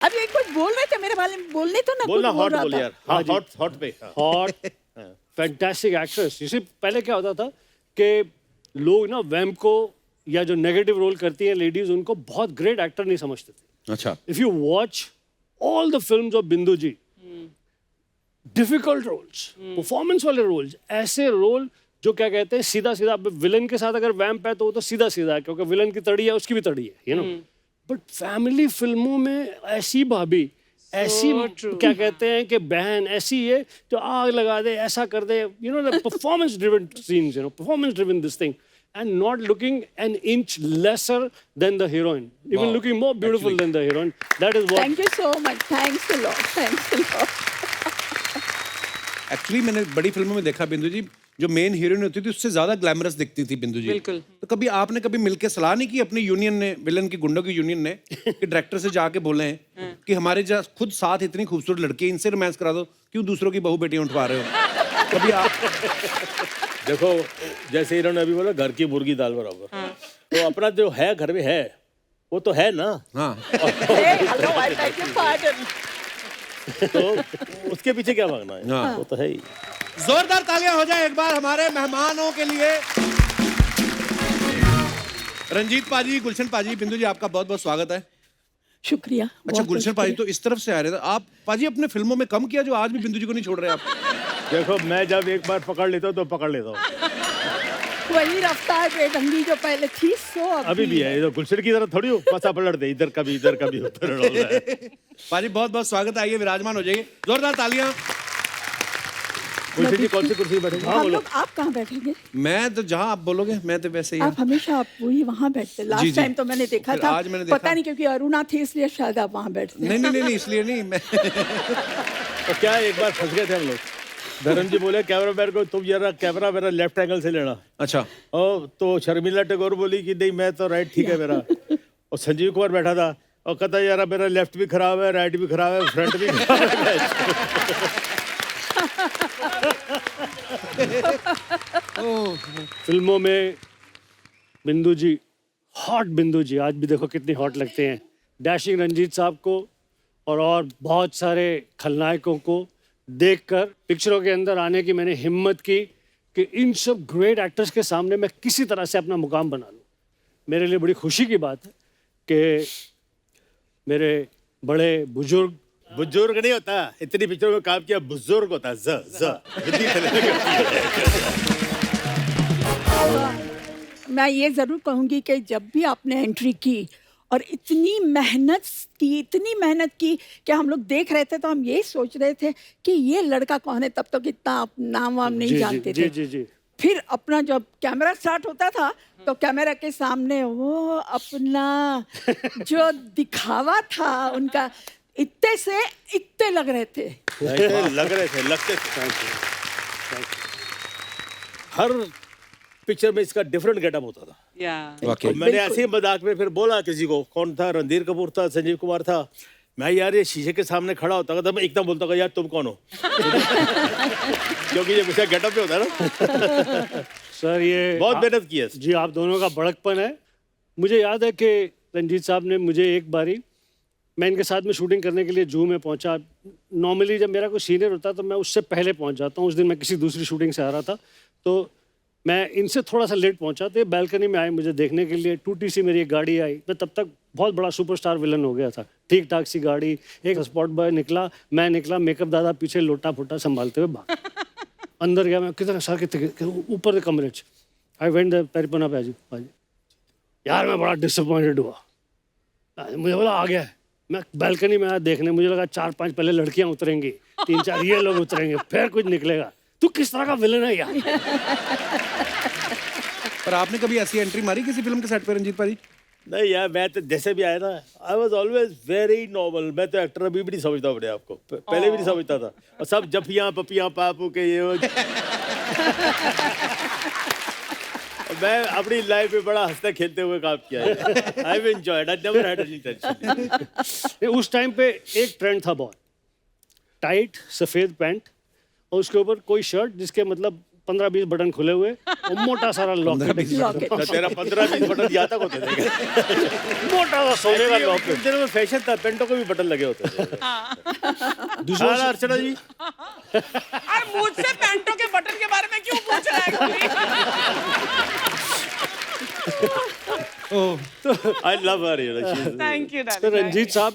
अभी एक कुछ बोल रहे थे मेरे बारे में, बोलने तो ना बोलना कुछ बोल हॉट रहा बोल था। यार। हाँ हॉट हॉट पे हाँ। Hot fantastic actress. इसे पहले क्या होता था कि लोग ना वैम्प को या जो नेगेटिव रोल करती हैं लेडीज, उनको बहुत ग्रेट एक्टर नहीं समझते थे। अच्छा। If you watch all the films of बिंदु जी, डिफिकल्ट रोल्स, परफॉर्मेंस वाले रोल्स, ऐसे रोल जो क्या कहते हैं सीधा सीधा, विलन के साथ अगर वैम्प है तो वो तो सीधा सीधा है क्योंकि विलन की तड़ी है उसकी भी तड़ी है, यू नो। बट फैमिली फिल्मों में ऐसी भाभी, ऐसी क्या कहते हैं कि बहन ऐसी है जो आग लगा दे, ऐसा कर दे, you know, performance driven scenes, you know, performance driven this thing, and not looking an inch lesser than the heroine, even Wow. looking more beautiful than the heroine. That is what. Thank you so much, thanks a lot, thanks a lot. Actually मैंने बड़ी फिल्मों में देखा बिंदु जी, जो main heroine होती थी उससे ज्यादा ग्लैमरस दिखती थी बिंदु जी। बिल्कुल। तो कभी आपने कभी मिलके सलाह नहीं की अपनी यूनियन ने, विलन की गुंडों की यूनियन ने, कि डायरेक्टर से जाके बोले हैं कि हमारे जो खुद साथ इतनी खूबसूरत लड़की है, इनसे रोमांस करा दो, क्यों दूसरों की बहू बेटियां उठवा रहे हो? कभी आप देखो जैसे इन्होंने अभी बोला घर की मुर्गी दाल बराबर, तो अपना जो है घर में है वो तो है ना। हाँ hello, I beg your pardon. तो उसके पीछे क्या भागना है, हाँ। वो तो है ही। जोरदार तालियां हो जाए एक बार हमारे मेहमानों के लिए। रंजीत पाजी, गुलशन पाजी, बिंदु जी आपका बहुत बहुत स्वागत है। शुक्रिया। अच्छा बहुत गुलशन पाजी तो इस तरफ से आ रहे थे आप। पाजी अपने फिल्मों में कम किया जो आज भी बिंदु जी को नहीं छोड़ रहे आप। देखो मैं जब एक बार पकड़ लेता हूँ तो पकड़ लेता हूँ। वही रफ्तार बेढंगी जो पहले थी, सो अभी भी है, ये तो गुलशन की तरह थोड़ी हो पसा पलट दे, इधर कभी उधर पाजी बहुत बहुत स्वागत है, आइए विराजमान हो जाइए, जोरदार तालियां। गुलशन जी कौन सी कुर्सी पे बैठेंगे? हम लोग, आप कहाँ बैठेंगे? मैं तो जहां आप बोलोगे मैं तो वैसे ही। आप हमेशा आप वही वहाँ बैठते। जी, लास्ट जी। टाइम तो मैंने देखा फिर था, आज मैंने देखा। पता नहीं क्योंकि अरुणा थी इसलिए शायद आप वहाँ बैठते। नहीं इसलिए नहीं मैं तो क्या एक बार फंस गए थे हम लोग। धर्म जी बोले कैमरा मैन को तुम जरा कैमरा मेरा लेफ्ट एंगल से लेना। अच्छा और तो शर्मिला टैगोर बोली कि नहीं मैं तो राइट ठीक है मेरा। और संजीव कुमार बैठा था और कहता यार मेरा लेफ्ट भी खराब है, राइट भी खराब है, फ्रंट भी खराब है। फिल्मों में बिंदु जी, हॉट बिंदु जी, आज भी देखो कितनी हॉट लगते हैं। डैशिंग रंजीत साहब को और बहुत सारे खलनायकों को देखकर पिक्चरों के अंदर आने की मैंने हिम्मत की कि इन सब ग्रेट एक्टर्स के सामने मैं किसी तरह से अपना मुकाम बना लूं। मेरे लिए बड़ी खुशी की बात है कि मेरे बड़े बुजुर्ग नहीं होता, इतनी पिक्चरों में काम किया, बुजुर्ग होता मैं ये जरूर कहूंगी कि जब भी आपने एंट्री की और इतनी मेहनत की कि हम लोग देख रहे थे तो हम यही सोच रहे थे कि ये लड़का कौन है। तब तक इतना आप नाम वाम नहीं जानते थे। जी। फिर अपना जब कैमरा स्टार्ट होता था तो कैमरा के सामने वो अपना जो दिखावा था उनका, इतने से इतने लग रहे थे। लगते थे। हर पिक्चर में इसका डिफरेंट गेटअप होता था। वाकई। तो मैंने ऐसे ही मजाक में फिर बोला किसी को, कौन था, रणधीर कपूर था, संजीव कुमार था, मैं यार ये शीशे के सामने खड़ा होता था, मैं एकदम बोलता था यार तुम कौन हो। क्योंकि ये मुझे गेटअप पे होता है ना। सर ये बहुत मेहनत की है जी, आप दोनों का बड़कपन है। मुझे याद है कि रंजीत साहब ने मुझे एक बारी, मैं इनके साथ में शूटिंग करने के लिए जू में पहुंचा। नॉर्मली जब मेरा कोई सीनियर होता तो मैं उससे पहले पहुंच जाता हूं। उस दिन मैं किसी दूसरी शूटिंग से आ रहा था तो मैं इनसे थोड़ा सा लेट पहुंचा। तो बैल्कनी में आए मुझे देखने के लिए। टूटी सी मेरी एक गाड़ी आई। मैं तब तक बहुत बड़ा सुपरस्टार विलन हो गया था। ठीक ठाक सी गाड़ी, एक स्पॉट बॉय निकला, मैं निकला, मेकअप दादा पीछे लोटा फोटा संभालते हुए भाग अंदर गया। मैं कितने साल के ऊपर के कमरे च आई वेंट द पेरिपना पाजी यार मैं बड़ा डिसअपॉइंटेड हुआ। मुझे बोला आ गया है। मैं बैल्कनी में आया देखने, मुझे लगा 4-5 पहले लड़कियां उतरेंगी, 3-4 ये लोग उतरेंगे, फिर कुछ निकलेगा। तू किस तरह का विलन है यार। पर आपने कभी ऐसी एंट्री मारी किसी फिल्म के सेट पे रंजीत पाजी? नहीं यार, मैं तो जैसे भी आया ना, आई वॉज ऑलवेज वेरी नॉर्मल। मैं तो एक्टर अभी भी नहीं समझता अपने आप को, पहले भी नहीं समझता था। और सब जफियां पपियां पापू के ये मैं अपनी लाइफ में बड़ा हंसते खेलते हुए काम किया है। I have enjoyed, I never had any tension. उस टाइम पे एक ट्रेंड था बहुत, टाइट सफ़ेद पैंट और उसके ऊपर कोई शर्ट जिसके मतलब 15-20 बटन खुले हुए और मोटा सारा लॉकेट, लॉकेट तो तेरा 15-20 बटन यहाँ तक होते थे क्या? मोटा सा सोने का लॉकेट। उन दिनों में फैशन था, पेंटों को भी बटन लगे होते थे। दूसरों हाँ, अर्चना जी और मुझसे पैंटों के बटन के बारे में क्यों पूछ रहा है कोई? I love her, you know. Thank you तो रंजीत साहब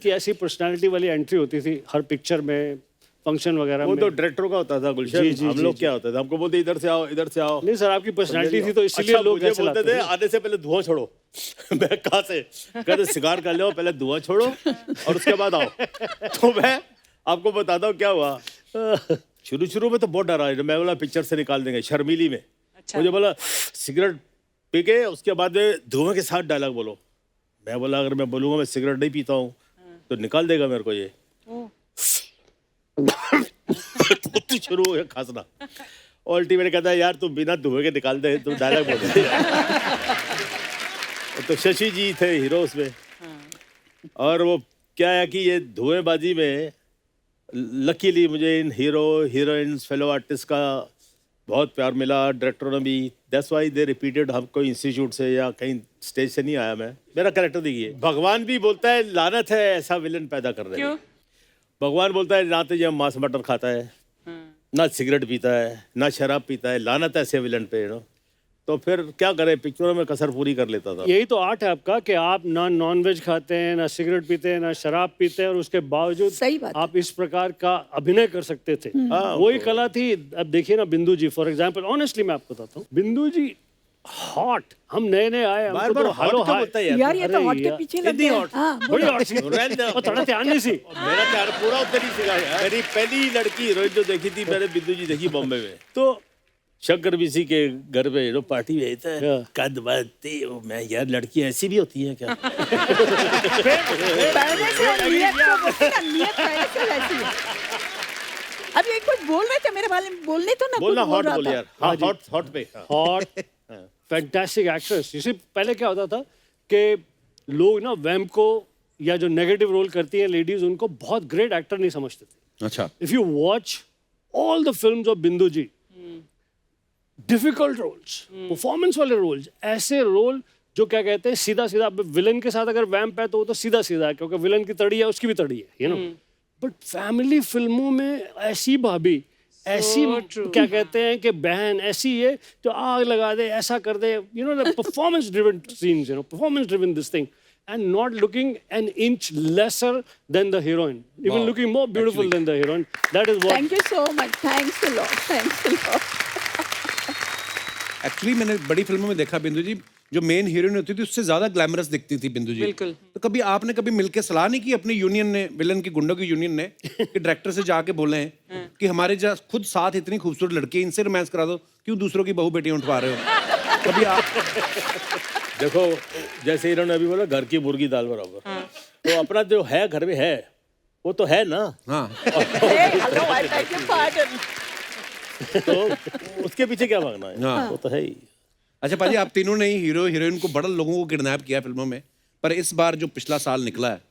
की ऐसी पर्सनालिटी वाली एंट्री होती थी हर पिक्चर में, फंक्शन वगैरह वो में। तो डायरेक्टर का होता था गुलशन। जी, जी, हम जी, लोग जी। क्या होता था, हमको बोलते इधर से आओ, इधर से आओ। नहीं सर, आपकी पर्सनालिटी थी तो इसलिए अच्छा, लोग मुझे ऐसे बोलते लाते थे थे। आने से पहले धुआं छोड़ो। मैं कहा से कहते सिगार कर लो, पहले धुआं छोड़ो और उसके बाद आओ। तो मैं आपको बताता हूँ क्या हुआ। शुरू में तो बहुत डरा, मैं बोला पिक्चर से निकाल देंगे, शर्मीली में। मुझे बोला सिगरेट पी के उसके बाद धुआं के साथ डायलॉग बोलो। मैं बोला अगर मैं बोलूंगा मैं सिगरेट नहीं पीता हूँ तो निकाल देगा मेरे को ये। तो शुरू हो गया खांसना। अल्टीमेट कहता है यार तू बिना धुएं के निकाल दे, तू डायलॉग बोल दे। तो शशि जी थे हीरो उसमें। और वो क्या है कि ये धुएंबाजी में लकीली मुझे इन हीरो हीरोइंस फेलो आर्टिस्ट का बहुत प्यार मिला, डायरेक्टरों ने भी। That's why they repeated. हम कोई इंस्टीट्यूट से या कहीं स्टेज से नहीं आया मैं। मेरा कैरेक्टर देखिए, भगवान भी बोलता है लानत है ऐसा विलन पैदा कर रहे हैं। भगवान बोलता है ना तो ये मांस मटन खाता है, ना सिगरेट पीता है, ना शराब पीता है, लानत ऐसे विलन पे, यू नो। तो फिर क्या करें, पिक्चरों में कसर पूरी कर लेता था। यही तो आर्ट है आपका कि आप ना नॉन वेज खाते हैं, ना सिगरेट पीते हैं, ना शराब पीते हैं, और उसके बावजूद सही बात है। आप इस प्रकार का अभिनय कर सकते थे। वही कला थी। अब देखिए ना बिंदु जी फॉर एग्जांपल, ऑनेस्टली मैं आपको बताता हूँ, बिंदु जी हॉट, हम नए नए आए, हमको बार-बार तो हॉट हेलो क्यों हाय, बोलता है यार? यार ये तो अरे हॉट के यार, पीछे इतनी लग गया। हॉट। हाँ, बड़ी हॉट सी, रहने दो। और थोड़ा ध्यान नहीं सी। मेरा प्यार पूरा उधर ही सीखा है। मेरी पहली लड़की हीरोइन जो देखी थी मैंने, बिंदु जी देखी बॉम्बे में। तो शंकर बीसी के घर पे यू नो पार्टी में था, कद बाती मैं यार लड़की ऐसी भी होती है क्या? पहले से नियत तो बोलते ना, नियत पहले से वैसी है। अब ये कुछ बोल रहे थे मेरे बारे में, बोलने तो ना बोलना कुछ बोल हॉट रहा बोल था। यार। हाँ हॉट हॉट पे। हाँ। Hot fantastic actress. इसी पहले क्या होता था कि लोग ना वैम्प को या जो नेगेटिव रोल करती हैं लेडीज, उनको बहुत ग्रेट एक्टर नहीं समझते थे। अच्छा। If you watch all the films of बिंदु जी, डिफिकल्ट रोल्स, परफॉर्मेंस वाले रोल्स, ऐसे रोल जो क्या कहते हैं सीधा सीधा, विलन के साथ अगर वैम्प है तो वो तो सीधा सीधा है क्योंकि विलन की तड़ी है, उसकी भी तड़ी है, यू नो। बट फैमिली फिल्मों में ऐसी भाभी, ऐसी क्या कहते हैं कि बहन ऐसी है जो आग लगा दे, ऐसा कर दे, you know, performance driven scenes, you know, performance driven this thing, and not looking an inch lesser than the heroine, even looking more beautiful than the heroine. That is what. Thank you so much. Thanks a lot. Thanks a lot. Actually मैंने बड़ी फिल्मों में देखा बिंदु जी, जो main heroine होती थी उससे ज्यादा ग्लैमरस दिखती थी बिंदु जी। बिल्कुल। तो कभी आपने कभी मिलके सलाह नहीं की अपनी यूनियन ने, विलन की गुंडों की यूनियन ने, कि डायरेक्टर से जाके बोले हैं कि हमारे खुद साथ इतनी खूबसूरत लड़की है, इनसे रोमांस करा दो, क्यों दूसरों की बहू बेटियां उठवा रहे हो? कभी आप देखो जैसे इन्होंने अभी बोला घर की मुर्गी दाल बराबर, तो अपना जो है घर में है वो तो है ना। हाँ Hey, hello, I beg your pardon. तो उसके पीछे क्या भागना है? हाँ। वो तो है ही। अच्छा पाजी, आप तीनों ने ही हीरो हीरोइन को बड़ा लोगों को किडनैप किया फिल्मों में, पर इस बार जो पिछला साल निकला है,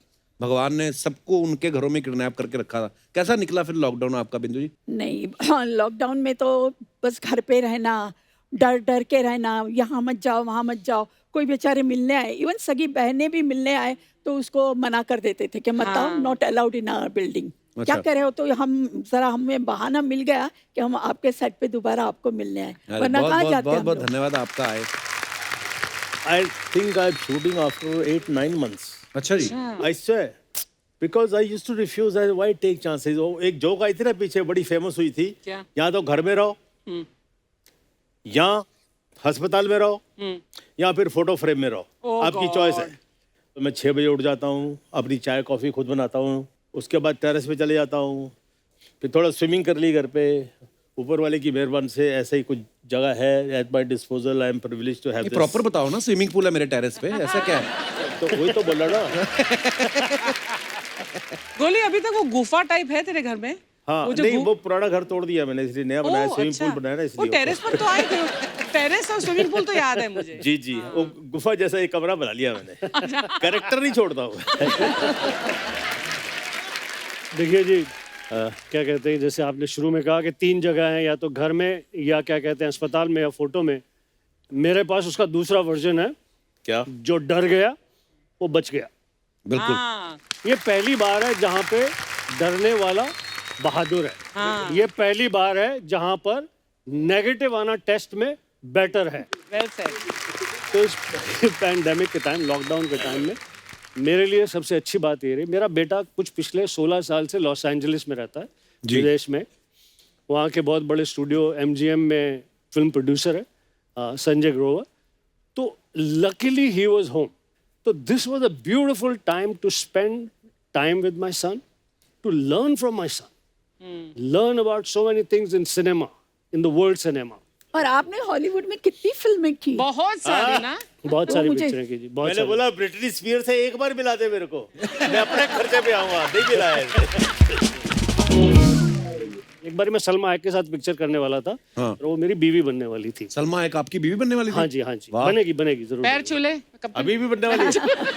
भगवान ने सबको उनके घरों में किडनैप करके रखा था। कैसा निकला फिर लॉकडाउन आपका बिंदु जी? नहीं, हाँ, लॉकडाउन में तो बस घर पे रहना, डर डर के रहना, यहाँ मत जाओ वहाँ मत जाओ। कोई बेचारे मिलने आए, इवन सगी बहनें भी मिलने आए तो उसको मना कर देते थे कि मत आओ, not allowed in our building. क्या करे हो? तो हम जरा हमें बहाना मिल गया कि हम आपके सेट पे दोबारा आपको मिलने आए, वरना कहाँ जाते बहुत हम बहुत लोग? धन्यवाद आपका आए। I think I'm shooting after 8-9 months. अच्छा जी। I swear. Because I used to refuse. Why take chances? वो एक जोक आई थी ना पीछे, बड़ी फेमस हुई थी। क्या? या तो घर में रहो, या अस्पताल में रहो, या फिर फोटो फ्रेम में रहो। आपकी चॉइस है। तो मैं 6 बजे उठ जाता हूँ, अपनी चाय कॉफ़ी खुद बनाता हूँ, उसके बाद टेरेस पे चले जाता हूँ, फिर थोड़ा स्विमिंग कर ली घर पे। ऊपर वाले की मेहरबानी से ऐसे ही कुछ जगह है at my disposal. I am privileged to have this. Proper बताओ ना, स्विमिंग पूल है मेरे टेरेस पे, ऐसा क्या है? तो वही तो बोला ना। गोली, अभी तक वो गुफा टाइप है तेरे घर में? हाँ, वो जो नहीं वो पुराना घर तोड़ दिया मैंने, इसलिए नया बनाया, ओह, स्विमिंग अच्छा। पूल बनाया ना वो इसलिए। टेरेस पर तो आए थे, टेरेस और स्विमिंग पूल तो याद है मुझे। जी जी, वो गुफा जैसा एक कमरा बना लिया मैंने। कैरेक्टर नहीं छोड़ता हूँ। देखिए जी, क्या कहते हैं, जैसे आपने शुरू में कहा कि 3 जगह हैं, या तो घर में या क्या कहते हैं अस्पताल में या फोटो में। मेरे पास उसका दूसरा वर्जन है, क्या? जो डर गया वो बच गया। बिल्कुल। हाँ, ये पहली बार है जहाँ पे डरने वाला बहादुर है। हाँ। ये पहली बार है जहाँ पर नेगेटिव आना टेस्ट में बेटर है। Well said. तो इस पैंडेमिक के टाइम, लॉकडाउन के टाइम में मेरे लिए सबसे अच्छी बात ये रही, मेरा बेटा कुछ पिछले 16 साल से लॉस एंजलिस में रहता है, विदेश में। वहाँ के बहुत बड़े स्टूडियो MGM में फिल्म प्रोड्यूसर है, संजय ग्रोवर। तो लकीली ही वाज होम। तो this was a beautiful time to spend time with my son, to learn from my son, learn about so many things in cinema, in the world cinema. और आपने Hollywood में कितनी फिल्में की? बहुत सारी ना। बहुत तो सारी मुझे- पिक्चरें की जी, बहुत मैंने सारी। बोला ब्रिटनी स्पीयर से एक बार मिला दे मेरे को, मैं अपने खर्चे पे आऊंगा, नहीं मिला है। एक बार मैं सलमा हैक के साथ पिक्चर करने वाला था, हाँ। और वो मेरी बीवी बनने वाली थी। सलमा एक आपकी बीवी बनने वाली थी? हाँ जी, हाँ जी, वाह। बनेगी बनेगी जरूर। पैर छूले कब अभी भी बनने वाली है।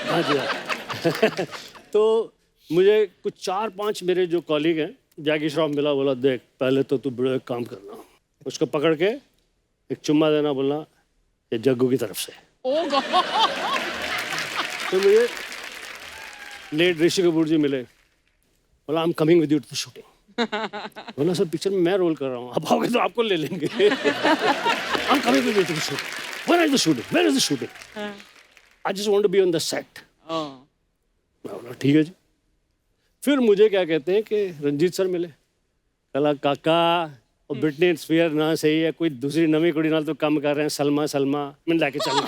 हाँ जी, हाँ। तो मुझे कुछ 4-5 मेरे जो कॉलीग हैं, जैकी श्रॉफ मिला, बोला देख पहले तो तू बड़ा एक काम करना, उसको पकड़ के एक चुम्मा देना, बोलना ये जग्गू की तरफ से। Oh God. तो मुझे लेट ऋषि कपूर जी मिले, बोला I am coming with you to the shooting. बोला सर पिक्चर में मैं रोल कर रहा हूँ, आप आओगे तो आपको ले लेंगे। I am coming with you to the shooting. Where is the shooting? Where is the shooting? I just want to be on the set. मैं बोला ठीक है जी। फिर मुझे क्या कहते हैं कि रंजीत सर मिले, कला काका और ब्रिटनी स्पीयर ना सही है, कोई दूसरी नवी कुड़ी नाल तो कम कर रहे हैं, सलमा सलमा मैं लेके चलना।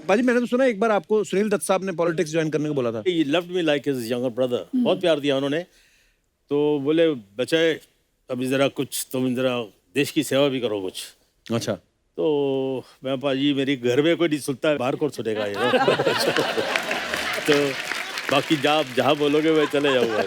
बाजी मैंने तो सुना एक बार आपको सुनील दत्त साहब ने पॉलिटिक्स ज्वाइन करने को बोला था। He loved me like his younger brother, बहुत प्यार दिया उन्होंने। तो बोले बच्चे अभी जरा कुछ तुम जरा देश की सेवा भी करो कुछ। अच्छा। तो मैं पाजी मेरी घर में कोई नहीं सुनता है, बाहर कौन सुनेगा ये। तो बाकी जहाँ बोलोगे मैं चले जाऊँगा।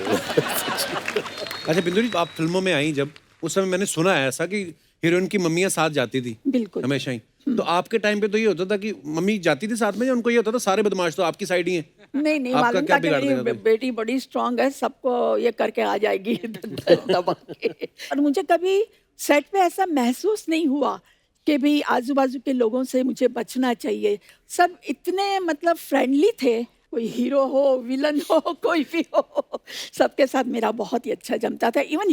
अच्छा बिंदु जी, आप फिल्मों में आई जब, उस समय मैंने सुना है ऐसा कि हीरोइन की मम्मियाँ साथ जाती थी बिल्कुल। हमेशा ही। तो आपके टाइम पे तो ये होता था कि मम्मी जाती थी साथ में, या उनको ये होता था सारे बदमाश तो आपकी साइड ही हैं? नहीं नहीं, आपका मालूम क्या था कि बिगाड़ मेरी देगा कोई? बेटी बड़ी स्ट्रांग है, सबको ये करके आ जाएगी दबा के। और मुझे कभी सेट पे ऐसा महसूस नहीं हुआ कि भाई आजू बाजू के लोगों से मुझे बचना चाहिए। सब इतने मतलब फ्रेंडली थे, कोई हीरो हो विलन हो कोई भी हो, सबके साथ मेरा बहुत ही अच्छा जमता था। इवन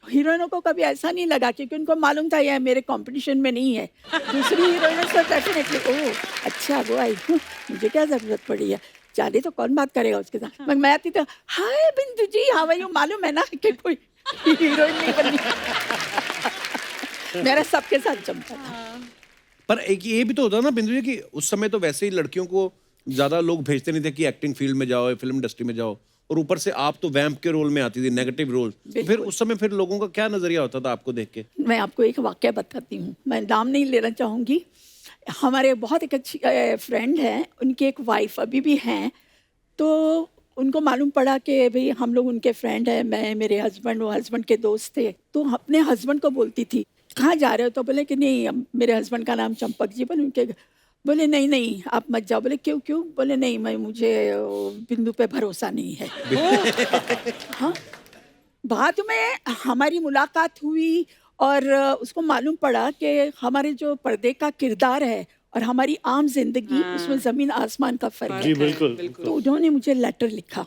हीरोइनों को कभी ऐसा नहीं लगा, क्योंकि उनको मालूम था यह मेरे कंपटीशन में नहीं है। दूसरी हीरोइनों से डेफिनेटली ओह अच्छा वो आई, मुझे क्या जरूरत पड़ी है, जाने तो कौन बात करेगा उसके साथ। मैं आती तो हाय बिंदु जी हाउ आर यू, मालूम है ना कि कोई हीरोइन नहीं बननी। मेरा सबके साथ जमता था। पर एक ये भी तो होता ना बिंदु जी कि उस समय तो वैसे ही लड़कियों को ज्यादा लोग भेजते नहीं थे कि एक्टिंग फील्ड में जाओ या फिल्म इंडस्ट्री में जाओ, और ऊपर से आप तो वैम्प के रोल में आती थी, नेगेटिव रोल। तो फिर उस समय फिर लोगों का क्या नजरिया होता था आपको देख के? मैं आपको एक वाक्य बताती हूँ, मैं नाम नहीं लेना चाहूँगी। हमारे बहुत एक अच्छी फ्रेंड हैं, उनकी एक वाइफ अभी भी हैं। तो उनको मालूम पड़ा कि भाई हम लोग उनके फ्रेंड हैं, मैं मेरे हस्बैंड, वो हस्बैंड के दोस्त थे। तो अपने हस्बैंड को बोलती थी कहाँ जा रहे हो, तो बोले कि नहीं, मेरे हस्बैंड का नाम चंपक जी, बोले उनके, बोले नहीं नहीं आप मत जाओ। बोले क्यों क्यों? बोले नहीं मुझे बिंदु पे भरोसा नहीं है। हाँ, बाद में हमारी मुलाकात हुई और उसको मालूम पड़ा कि हमारे जो पर्दे का किरदार है और हमारी आम जिंदगी, उसमें जमीन आसमान का फर्क जी है। बिल्कुल। तो उन्होंने मुझे लेटर लिखा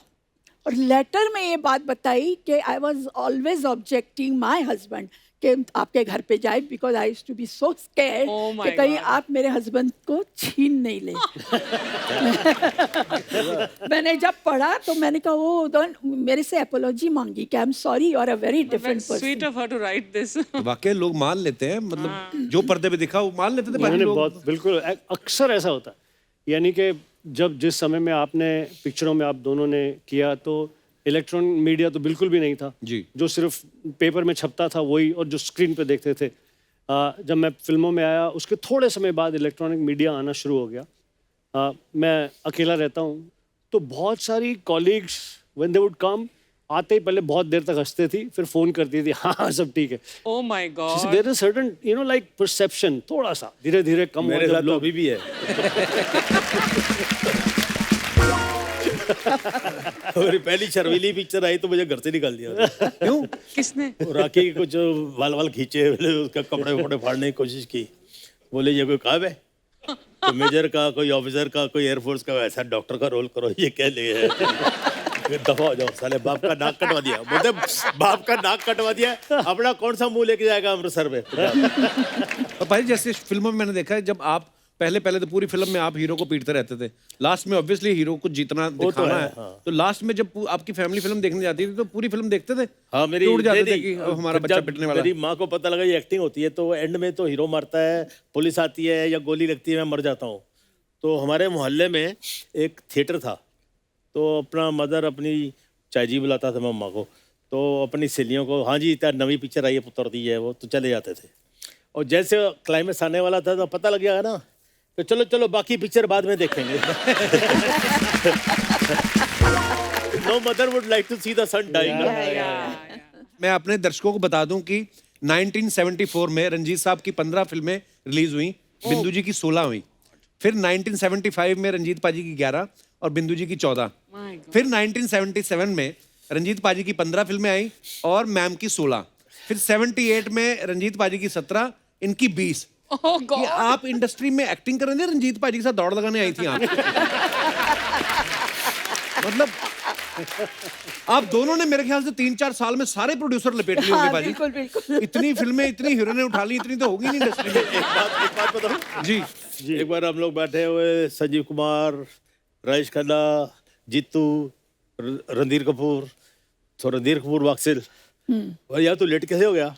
और लेटर में ये बात बताई कि I was always objecting my husband कि आपके घर पे जाए, because I used to be so scared Oh my कि कहीं God. आप मेरे हस्बैंड को छीन नहीं ले। मैंने जब पढ़ा तो मैंने कहा वो मेरे से अपोलॉजी मांगी कि I am sorry, you are a very different That's sweet person. of her to write this. तो वाकई लोग मान लेते हैं, मतलब जो पर्दे पे दिखा वो मान लेते थे बाकी मैंने लोग। बहुत बिल्कुल अक्सर ऐसा होता है। यानी कि जब जिस समय में आपने पिक्चरों में आप दोनों ने किया, तो इलेक्ट्रॉनिक मीडिया तो बिल्कुल भी नहीं था जी। जो सिर्फ पेपर में छपता था वही, और जो स्क्रीन पे देखते थे। जब मैं फिल्मों में आया उसके थोड़े समय बाद इलेक्ट्रॉनिक मीडिया आना शुरू हो गया। मैं अकेला रहता हूँ, तो बहुत सारी colleagues when they would come, आते ही पहले बहुत देर तक हंसते थी, फिर फोन करती थी हाँ सब ठीक है। Oh my God. There is certain you know like perception थोड़ा सा धीरे धीरे कम मेरे हुआ साथ जब तो लोग अभी भी है। मेरी पहली शर्मीली पिक्चर आई तो मुझे घर से निकाल दिया। क्यों? किसने? वो राखी के कुछ वाल वाल खींचे, उसका कपड़े वपड़े फाड़ने की कोशिश की। बोले ये कोई काम है? कोई मेजर का, कोई ऑफिसर का, कोई एयरफोर्स का, ऐसा डॉक्टर का रोल करो, ये क्या ले है? दफा हो जाओ साले, बाप का नाक कटवा दिया। बोलते बाप का नाक कटवा दिया, अपना कौन सा मुंह लेके जाएगा अमृतसर में? और भाई जैसे फिल्मों में मैंने देखा है, जब आप पहले तो पूरी फिल्म में आप हीरो को पीटते रहते थे, लास्ट में ऑब्वियसली हीरो को जीतना दिखाना है, हाँ। तो लास्ट में जब आपकी फैमिली फिल्म देखने जाती थी तो पूरी फिल्म देखते थे? हाँ, मेरी टूट जाते थे नहीं, कि अब हमारा बच्चा जब पिटने वाला मेरी है। माँ को पता लगा ये एक्टिंग होती है, तो एंड में तो हीरो मारता है, पुलिस आती है या गोली लगती है, मैं मर जाता हूँ। तो हमारे मोहल्ले में एक थिएटर था, तो अपना मदर अपनी चाय जी बुलाता था मम्मा को, तो अपनी सहेलियों को, हाँ जी इतना नवी पिक्चर आई है पुत्र दी है, वो तो चले जाते थे। और जैसे क्लाइमेक्स आने वाला था तो पता लग गया ना, तो चलो चलो बाकी पिक्चर बाद में देखेंगे। No mother would like to see the son dying. मैं अपने दर्शकों को बता दूं कि 1974 में रंजीत साहब की 15 फिल्में रिलीज हुई, बिंदु जी की 16 हुई। फिर 1975 में रंजीत पाजी की 11 और बिंदु जी की 14। फिर 1977 में रंजीत पाजी की 15 फिल्में आई और मैम की 16। फिर 78 में रंजीत पाजी की 17, इनकी 20। ओह कि गॉड। आप इंडस्ट्री में एक्टिंग कर रहे थे, रंजीत पाजी के साथ दौड़ लगाने आई थी आप। मतलब आप दोनों ने मेरे ख्याल से 3-4 साल में सारे प्रोड्यूसर लपेट लिए होंगे हाँ, बाजी। बिल्कुल बिल्कुल। इतनी फिल्में, इतनी हीरोइनें उठा ली, इतनी तो होगी नहीं इंडस्ट्री में। एक बात बताऊं? जी एक बार हम लोग बैठे हुए, संजीव कुमार, राजेश खन्ना, जीतू, रणधीर कपूर, तो रणधीर कपूर वाक्सिल, और यार तू लेट कैसे हो गया?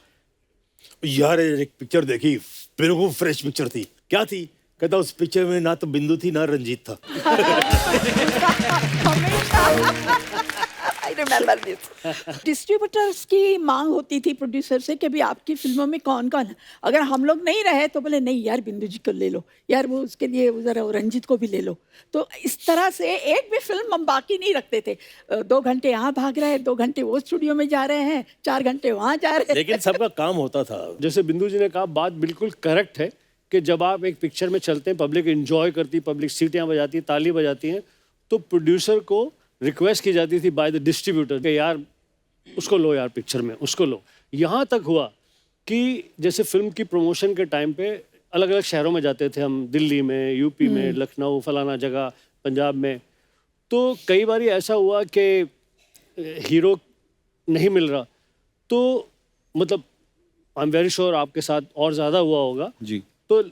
यार एक पिक्चर देखी, बिल्कुल फ्रेश पिक्चर थी। क्या थी? कहता उस पिक्चर में ना तो बिंदु थी ना रंजीत था। I remember this. डिस्ट्रीब्यूटर्स की मांग होती थी प्रोड्यूसर से कि भी आपकी फिल्मों में कौन कौन है, अगर हम लोग नहीं रहे तो बोले नहीं यार बिंदु जी को ले लो, यार वो उसके लिए जरा रंजीत को भी ले लो। तो इस तरह से एक भी फिल्म हम बाकी नहीं रखते थे। 2 घंटे यहाँ भाग रहे हैं, 2 घंटे वो स्टूडियो में जा रहे हैं, 4 घंटे वहाँ जा रहे हैं। लेकिन सबका काम होता था। जैसे बिंदु जी ने कहा, बात बिल्कुल करेक्ट है कि जब आप एक पिक्चर में चलते हैं, पब्लिक एंजॉय करती, पब्लिक सीटियां बजाती है, ताली बजाती हैं, तो प्रोड्यूसर को रिक्वेस्ट की जाती थी बाय द डिस्ट्रीब्यूटर कि यार उसको लो, यार पिक्चर में उसको लो। यहाँ तक हुआ कि जैसे फिल्म की प्रमोशन के टाइम पे अलग अलग शहरों में जाते थे हम, दिल्ली में, यूपी में, लखनऊ, फलाना जगह, पंजाब में। तो कई बार ऐसा हुआ कि हीरो नहीं मिल रहा, तो मतलब आई एम वेरी श्योर आपके साथ और ज़्यादा हुआ होगा। जी तो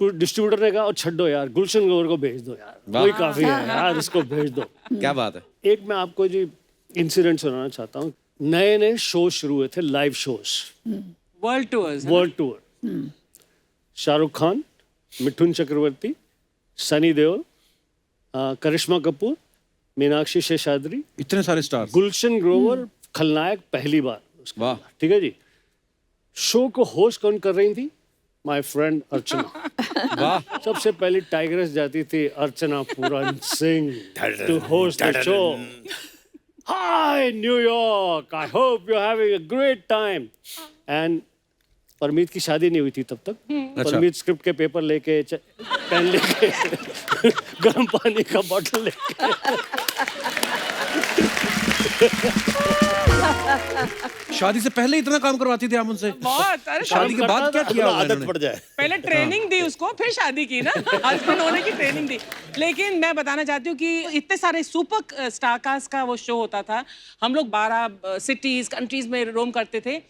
डिस्ट्रीब्यूटर ने कहा और छड्डो यार, गुलशन ग्रोवर को भेज दो यार, कोई काफ़ी है यार, इसको भेज दो। क्या बात है। एक मैं आपको जी इंसिडेंट सुनाना चाहता हूँ। नए नए शो शुरू हुए थे, live shows, world tours. World tour. Shahrukh Khan, Mithun Chakraborty, Sunny Deol, Karisma Kapoor, Meenakshi Seshadri, इतने सारे स्टार्स। गुलशन ग्रोवर खलनायक पहली बार। वाह। ठीक है जी। शो को होस्ट कौन कर रही थी? My friend Archana. वाह। सबसे पहले टाइगर्स जाती थी Archana Puran Singh to host the show. Hi New York, I hope you are having a great time. And Parmeet की शादी नहीं हुई थी तब तक। परमीत स्क्रिप्ट के पेपर लेके, पेन लेके, गर्म पानी का बॉटल लेके शादी से पहले इतना काम करवाती थी आप उनसे? बहुत। अरे शादी के बाद क्या किया होगा आदत इन्होंने? पड़ जाए। पहले ट्रेनिंग दी उसको, फिर शादी की ना, हस्बैंड होने की ट्रेनिंग दी। लेकिन मैं बताना चाहती हूँ कि इतने सारे सुपर स्टार कास्ट का वो शो होता था, हम लोग 12 सिटीज कंट्रीज में रोम करते थे।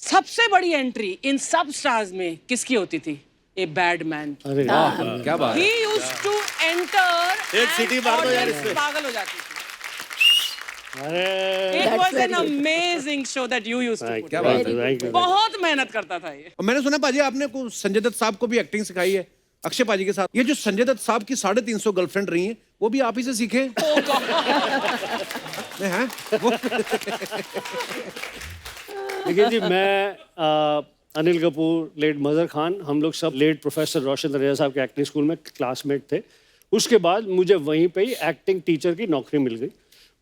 सबसे बड़ी एंट्री इन सब स्टार्स में किसकी होती थी? A bad man. अरे क्या बात है। ही यूज्ड टू एंटर, एक सीटी मार दो यार इससे। पागल हो जाती थी। अरे It That's was an very good. amazing show that you used to put. क्या बात है। Thank you. बहुत मेहनत करता था ये। और मैंने सुना पाजी आपने को संजय दत्त साहब को भी एक्टिंग सिखाई है, अक्षय पाजी के साथ। ये जो संजय दत्त साहब की 350 गर्लफ्रेंड रही हैं, वो भी आप ही से सीखे हैं? देखिए जी, मैं अनिल कपूर, लेट मजहर खान, हम लोग सब लेट प्रोफेसर रोशन दरिया साहब के एक्टिंग स्कूल में क्लासमेट थे। उसके बाद मुझे वहीं पे ही एक्टिंग टीचर की नौकरी मिल गई।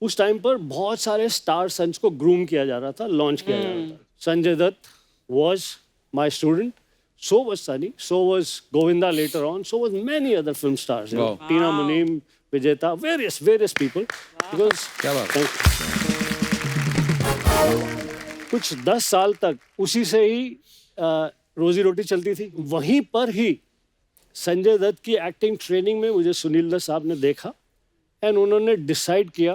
उस टाइम पर बहुत सारे स्टार सन्स को ग्रूम किया जा रहा था, लॉन्च किया जा रहा था। Sanjay Dutt was my student, so was Sunny, so was Govinda later on, so was many other film stars. Wow. Tina Muneem, विजेता, वेरियस पीपल, बिकॉज क्या बात। कुछ 10 साल तक उसी से ही रोजी रोटी चलती थी। वहीं पर ही संजय दत्त की एक्टिंग ट्रेनिंग में मुझे सुनील दत्त साहब ने देखा एंड उन्होंने डिसाइड किया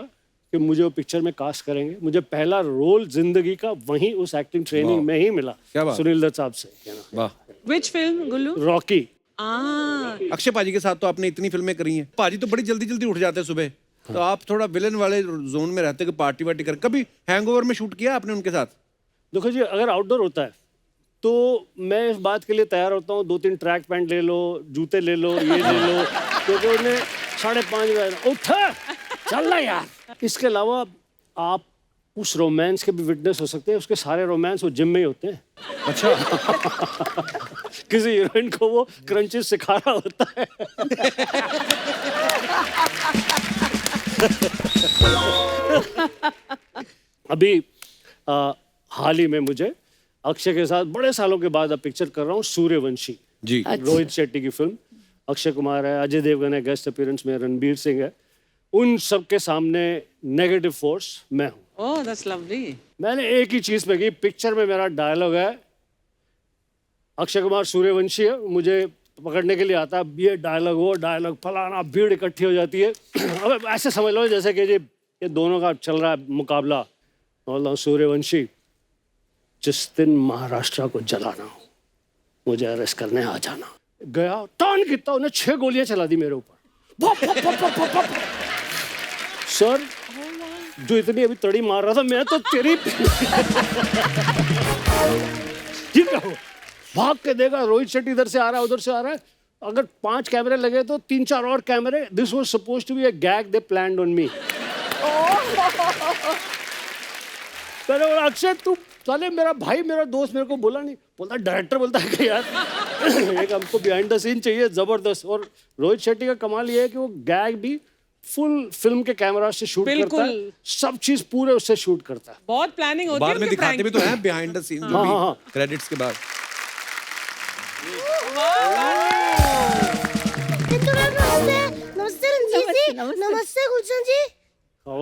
कि मुझे वो पिक्चर में कास्ट करेंगे। मुझे पहला रोल जिंदगी का वहीं उस एक्टिंग ट्रेनिंग में ही मिला, क्या बात। सुनील दत्त साहब से। वाह। Which film, Gullu? Rocky. Akshay पाजी के साथ तो आपने इतनी फिल्में करी हैं। पाजी तो बड़ी जल्दी जल्दी उठ जाते हैं सुबह, तो आप थोड़ा विलन वाले जोन में रहते कि पार्टी वार्टी कर। कभी हैंगओवर में शूट किया आपने उनके साथ? देखो जी, अगर आउटडोर होता है तो मैं इस बात के लिए तैयार होता हूँ, 2-3 ट्रैक पैंट ले लो, जूते ले लो, ये ले लो, क्योंकि उन्हें 5:30 बजे उठ चलना यार। इसके अलावा आप उस रोमांस के भी विटनेस हो सकते हैं। उसके सारे रोमांस वो जिम में ही होते हैं। अच्छा। किसी हीरोइन को वो क्रंचेस सिखा रहा होता है। अभी हाल ही में मुझे अक्षय के साथ बड़े सालों के बाद अब पिक्चर कर रहा हूँ, सूर्यवंशी जी। रोहित शेट्टी की फिल्म। अक्षय कुमार है, अजय देवगन है गेस्ट अपीयरेंस में, रणबीर सिंह है। उन सब के सामने नेगेटिव फोर्स मैं हूँ। Oh, that's lovely. मैंने एक ही चीज पे की, पिक्चर में मेरा डायलॉग है, अक्षय कुमार सूर्यवंशी है, मुझे पकड़ने के लिए आता है, ये डायलॉग वो डायलॉग फलाना, भीड़ इकट्ठी हो जाती है। अब ऐसे समझ लो जैसे कि ये दोनों का चल रहा है मुकाबला। बोलता हूँ सूर्यवंशी, जिस दिन महाराष्ट्र को जलाना हो मुझे अरेस्ट करने आ जाना। गया, टर्न किया, उन्हें 6 गोलियां चला दी मेरे ऊपर। भप, भप, भप, भप, भप, भप। सर जो इतनी अभी तड़ी मार रहा था मैं तो तेरी ठीक है, भाग के देखा रोहित शेट्टी इधर से आ रहा है, उधर से आ रहा है। अगर 5 कैमरे लगे तो 3-4 और कैमरे। This was supposed to be a gag, they planned on me. मैंने बोला अक्षय तू साले मेरा भाई मेरा दोस्त मेरे को बोला नहीं। बोलता डायरेक्टर बोलता है कि यार एक हमको बिहाइंड द सीन चाहिए जबरदस्त। और रोहित शेट्टी का कमाल ये है कि वो गैग भी फुल फिल्म के कैमरा से शूट करता है, सब चीज पूरे उससे शूट करता है। बहुत प्लानिंग होती है बाद में उनके दिखाते prank भी तो हैं बिहाइंड द सीन, जो हाँ, भी हाँ। क्रेडिट्स के बाद। नमस्ते रंजीत जी। नमस्ते गुलशन जी। How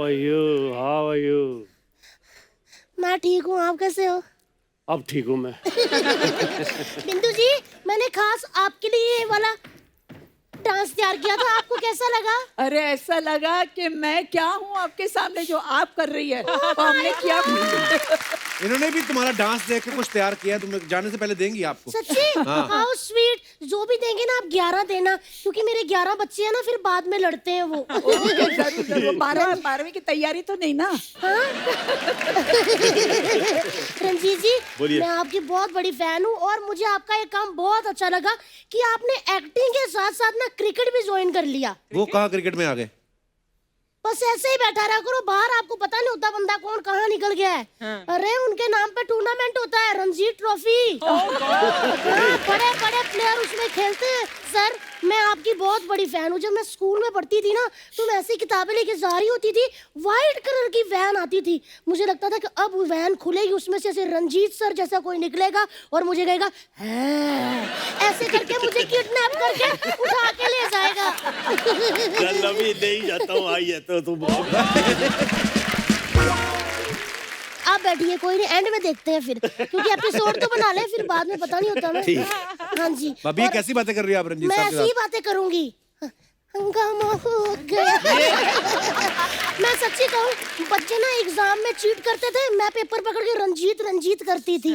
are you? मैं ठीक हूँ, आप कैसे हो? अब ठीक हूँ मैं। बिंदु जी, मैंने खास आपके लिए ये वाला डांस तैयार किया था, आपको कैसा लगा? अरे ऐसा लगा कि मैं क्या हूँ आपके सामने जो आप कर रही है, तो हमने किया। इन्होंने भी तुम्हारा डांस देख के कुछ तैयार किया है, तुम जाने से पहले देंगी आपको। सच्ची? How sweet. जो भी देंगे ना आप 11 देना, क्योंकि मेरे 11 बच्चे हैं ना, फिर बाद में लड़ते हैं वो। जरूर जरूर। 12वीं की तैयारी तो नहीं ना? हाँ? रंजीत जी, बोलिए। मैं आपकी बहुत बड़ी फैन हूँ और मुझे आपका ये काम बहुत अच्छा लगा कि आपने एक्टिंग के साथ साथ ना क्रिकेट भी ज्वाइन कर लिया। वो कहाँ क्रिकेट में आ गए? बस ऐसे ही बैठा रहा करो बाहर, आपको पता नहीं होता बंदा कौन कहाँ निकल गया है। अरे उनके नाम पे टूर्नामेंट होता है, रणजी ट्रॉफी। बड़े बड़े प्लेयर उसमें खेलते हैं। सर, मैं आपकी बहुत बड़ी फैन हूँ। जब मैं स्कूल में पढ़ती थी ना, तो मैं ऐसी किताबें लेके जा रही होती थी, व्हाइट कलर की वैन आती थी। मुझे लगता था कि अब वैन खुलेगी, उसमें से ऐसे रंजीत सर जैसा कोई निकलेगा और मुझे कहेगा ऐसे करके मुझे किडनैप करके उठा के ले जाएगा। चल अभी नहीं जाता हूँ, आई है तो तुम। आप बैठिए, कोई नहीं, एंड में देखते हैं फिर, क्योंकि एपिसोड तो बना ले, फिर बाद में पता नहीं होता ना। हाँ जी। भाभी ये और कैसी बातें कर रही है आप रंजीत मैं साहब के ऐसी ही साथ? बातें करूंगी। हंगामा हो गया। मैं सच्ची कहूँ, बच्चे ना एग्जाम में चीट करते थे, मैं पेपर पकड़ के रंजीत रंजीत करती थी।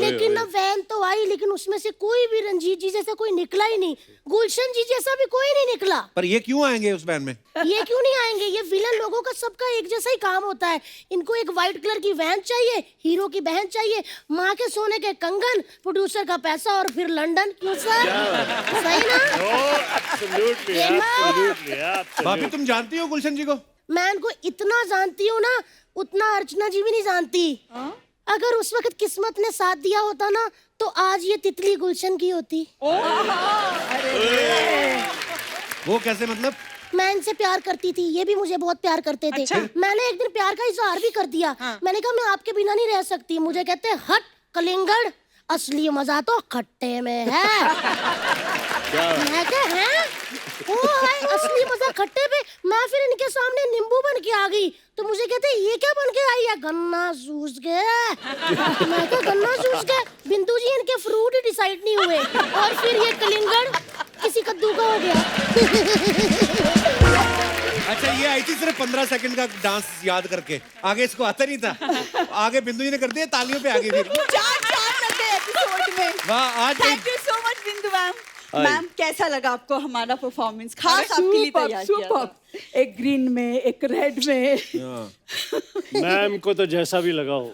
लेकिन ना वैन तो आई, लेकिन उसमें से कोई भी रंजीत जी जैसा कोई निकला ही नहीं, गुलशन जी जैसा भी कोई नहीं निकला। पर ये क्यों आएंगे उस वैन में? ये क्यों नहीं आएंगे? ये विलन लोगों का सबका एक जैसा ही काम होता है। इनको एक व्हाइट कलर की वैन चाहिए, हीरो की बहन चाहिए, माँ के सोने के कंगन, प्रोड्यूसर का पैसा और फिर लंदन। क्यों सर? सही ना? भाभी तुम जानती हो गुलशन जी को? मैं इनको इतना जानती हूँ ना, उतना अर्चना जी भी नहीं जानती। अगर उस वक्त किस्मत ने साथ दिया होता ना, तो आज ये तितली गुलशन की होती। वो कैसे मतलब? मैं इनसे प्यार करती थी, ये भी मुझे बहुत प्यार करते थे। अच्छा? मैंने एक दिन प्यार का इजहार भी कर दिया। मैंने कहा मैं आपके बिना नहीं रह सकती। मुझे कहते हैं हट कलिंगड़, असली मजा तो खट्टे में है। मैं कहा हैं? ओ है असली मजा खट्टे पे। मैं फिर इनके सामने नींबू बन के आ गई तो मुझे कहते ये क्या बन के आई है? गन्ना सूस गया। मैं कहा गन्ना सूस गया? बिंदु जी इनके फ्रूट ही डिसाइड नहीं हुए और फिर ये कलिंगड़ किसी कद्दू का हो गया। अच्छा, ये आई थी सिर्फ 15 सेकंड का डांस याद करके, आगे इसको आता नहीं था। आगे बिंदु जी ने कर दिया, तालियों पे आगे फिर। 4 लगे एपिसोड में। वाह, आज थैंक यू सो मच बिंदु मैम। मैम कैसा लगा आपको हमारा परफॉर्मेंस? खास आपके लिए तैयार किया था। एक ग्रीन में, एक रेड में। मैम को तो जैसा भी लगा हो,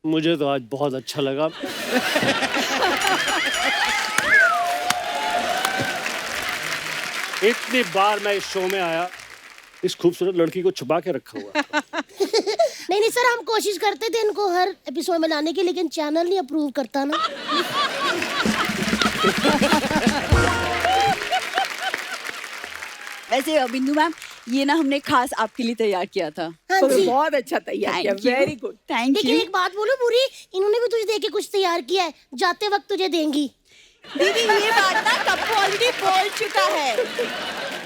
मुझे तो आज बहुत अच्छा लगा। इतनी बार मैं इस शो में आया, इस खूबसूरत लड़की को छुपा के रखा हुआ। नहीं सर, हम कोशिश करते थे इनको हर एपिसोड में लाने की, लेकिन चैनल नहीं अप्रूव करता ना। वैसे बिंदु मैम, ये ना हमने खास आपके लिए तैयार किया था। हाँ तो जी। बहुत अच्छा तैयार किया, Thank you. Very good. Thank लेकिन यू एक बात बोलो पूरी, इन्होंने भी तुझे देख के कुछ तैयार किया है, जाते वक्त तुझे देंगी। दीदी। ये बात ना कप्पू ऑलरेडी बोल चुका है।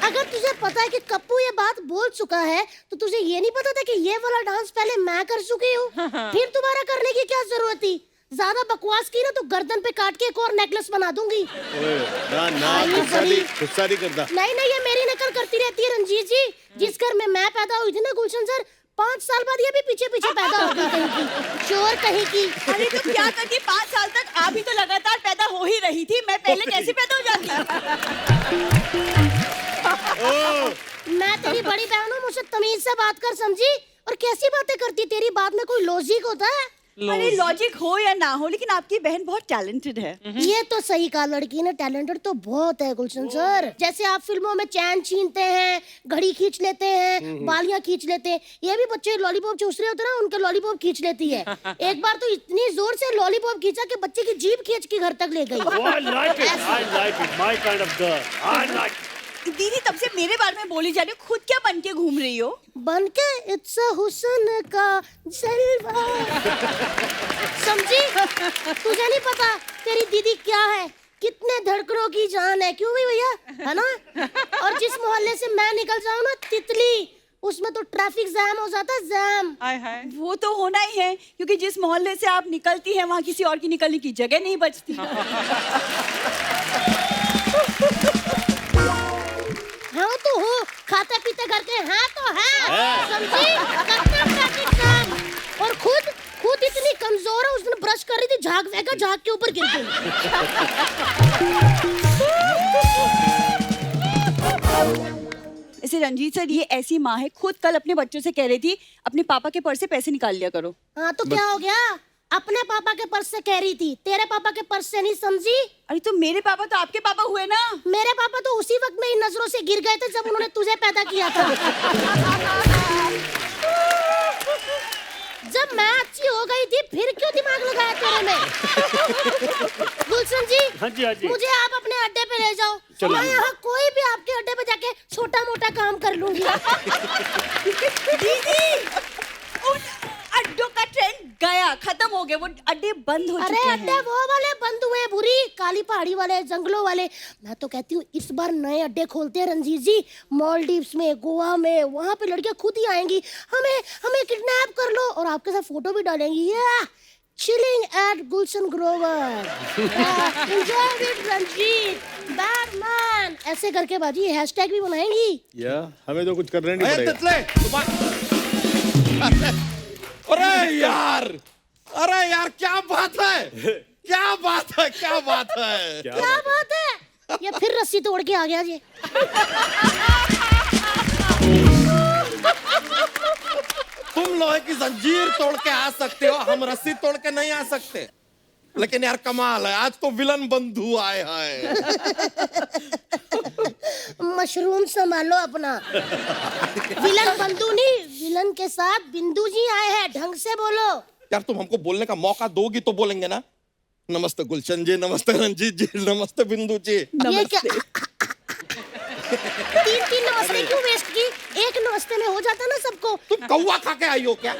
अगर तुझे पता है कि कप्पू ये बात बोल चुका है तो तुझे ये नहीं पता था कि ये वाला डांस पहले मैं कर चुकी हूँ, फिर दोबारा करने की क्या जरूरत थी? ज्यादा बकवास की ना तो गर्दन पे काट के एक और नेकलेस बना दूंगी। ना ना, आई गुस्सा बड़ी। नहीं करता। नहीं, ये मेरी नकल करती रहती है रंजीत जी। जिस घर में मैं पैदा हुई थी ना गुलशन सर, 5 साल बाद ये भी पीछे पीछे पैदा हो गई कहीं की, चोर कहीं की। अरे तो क्या करती, 5 साल तक आप भी तो लगातार पैदा हो ही रही थी, मैं पहले कैसे पैदा हो जाती? मैं तेरी बड़ी बहन हूँ, मुझसे तमीज से बात कर, समझी? और कैसी बातें करती, तेरी बात में कोई लॉजिक होता है? अरे लॉजिक हो या ना हो, लेकिन आपकी बहन बहुत टैलेंटेड है। ये तो सही कहा, लड़की ने टैलेंटेड तो बहुत है गुलशन सर। जैसे आप फिल्मों में चैन छीनते हैं, घड़ी खींच लेते हैं, बालियां खींच लेते हैं, ये भी बच्चे लॉलीपॉप चूस रहे होते हैं ना, उनके लॉलीपॉप खींच लेती है। एक बार तो इतनी जोर से लॉलीपॉप खींचा कि बच्चे की जीभ खींच के घर तक ले गई। I like it, my kind of girl. I like it. दीदी तब से मेरे बारे में बोली जा रही हो, खुद क्या बन के घूम रही हो? बन के इट्स हुस्न का जलवा। समझी? तुझे नहीं पता तेरी दीदी क्या है, कितने धड़कनों की जान है, क्यों भी भैया, है ना? और जिस मोहल्ले से मैं निकल जाऊँ ना, तितली, उसमें तो ट्रैफिक जैम हो जाता है, जैम। हाय हाय। वो तो होना ही है, क्योंकि जिस मोहल्ले से आप निकलती हैं वहाँ किसी और की निकलने की जगह नहीं बचती। हाँ तो हो, खाते पीते करके हाँ तो है, समझी? करते काम। और खुद इतनी कमजोर है, उस दिन ब्रश कर रही थी, झाग फेंका, झाग के ऊपर गिर गई। ऐसे रंजीत सर, ये ऐसी माँ है, खुद कल अपने बच्चों से कह रही थी अपने पापा के पर्स से पैसे निकाल लिया करो। हाँ तो क्या हो गया? अपने पापा के पर्स से कह रही थी, तेरे पापा के पर्स से नहीं, समझी? अरे तो मेरे पापा तो आपके पापा हुए ना। मेरे पापा तो उसी वक्त में इन नजरों से गिर गए थे जब उन्होंने तुझे पैदा किया था। जब मैं अच्छी हो गई थी, फिर क्यों दिमाग लगाया तेरे में? गुलशन जी, हाँ जी, हाँ जी। मुझे आप अपने अड्डे पे ले जाओ। चलो। मैं यहाँ कोई भी आपके अड्डे पे जाके छोटा मोटा काम कर लूंगी। दीदी, उन अड्डों का ट्रेंड गया, खत्म हो गया, वो अड्डे बंद हो अरे चुके अड्डे हैं। वो वाले बंद हुए, बुरी काली पहाड़ी वाले, जंगलों वाले। मैं तो कहती हूँ इस बार नए अड्डे खोलते हैं रंजीत जी, मालदीव्स में, गोवा में, वहाँ पे लड़कियाँ खुद ही आएंगी, हमें किडनैप कर लो, और आपके साथ फोटो भी डालेंगी। Chilling at Gulshan Grover, enjoy with Ranjeet, badman, ऐसे करके बाजी हैशटैग भी बनाएंगी। या हमें तो कुछ करना नहीं अरे पड़ेगा। तितले, अरे यार क्या बात है, क्या बात है, क्या बात है। क्या बात है? ये फिर रस्सी तोड़ के आ गया जी। तुम लोहे की जंजीर तोड़ के आ सकते हो, हम रस्सी तोड़ के नहीं आ सकते। लेकिन यार कमाल है, आज तो विलन बंधु आए हैं। मशरूम संभालो अपना। विलन बंधु नहीं, विलन के साथ बिंदु जी आए हैं, ढंग से बोलो। यार तुम हमको बोलने का मौका दोगी तो बोलेंगे ना। नमस्ते गुलशन जी, नमस्ते रंजीत जी, नमस्ते बिंदु जी। ये क्या? 3 नमस्ते क्यों वेस्ट की? एक नमस्ते में हो जाता ना सबको। तुम कौवा खा के आई हो क्या?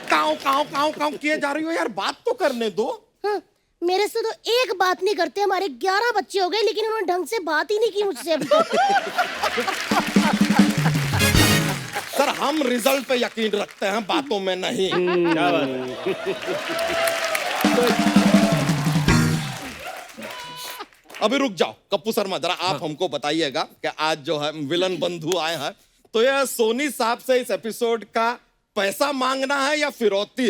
काऊ काऊ काऊ काऊ किए जा रही हो यार, बात तो करने दो। हाँ, मेरे से तो एक बात नहीं करते, हमारे 11 बच्चे हो गए, लेकिन उन्होंने ढंग से बात ही नहीं की मुझसे अभी तक। रिजल्ट पे यकीन रखते हैं, बातों में नहीं। क्या बात है? अभी रुक जाओ कप्पू शर्मा, जरा आप हमको बताइएगा कि आज जो है विलन बंधु आए हैं, तो ये सोनी साहब से इस एपिसोड का पैसा मांगना है या फिरौती?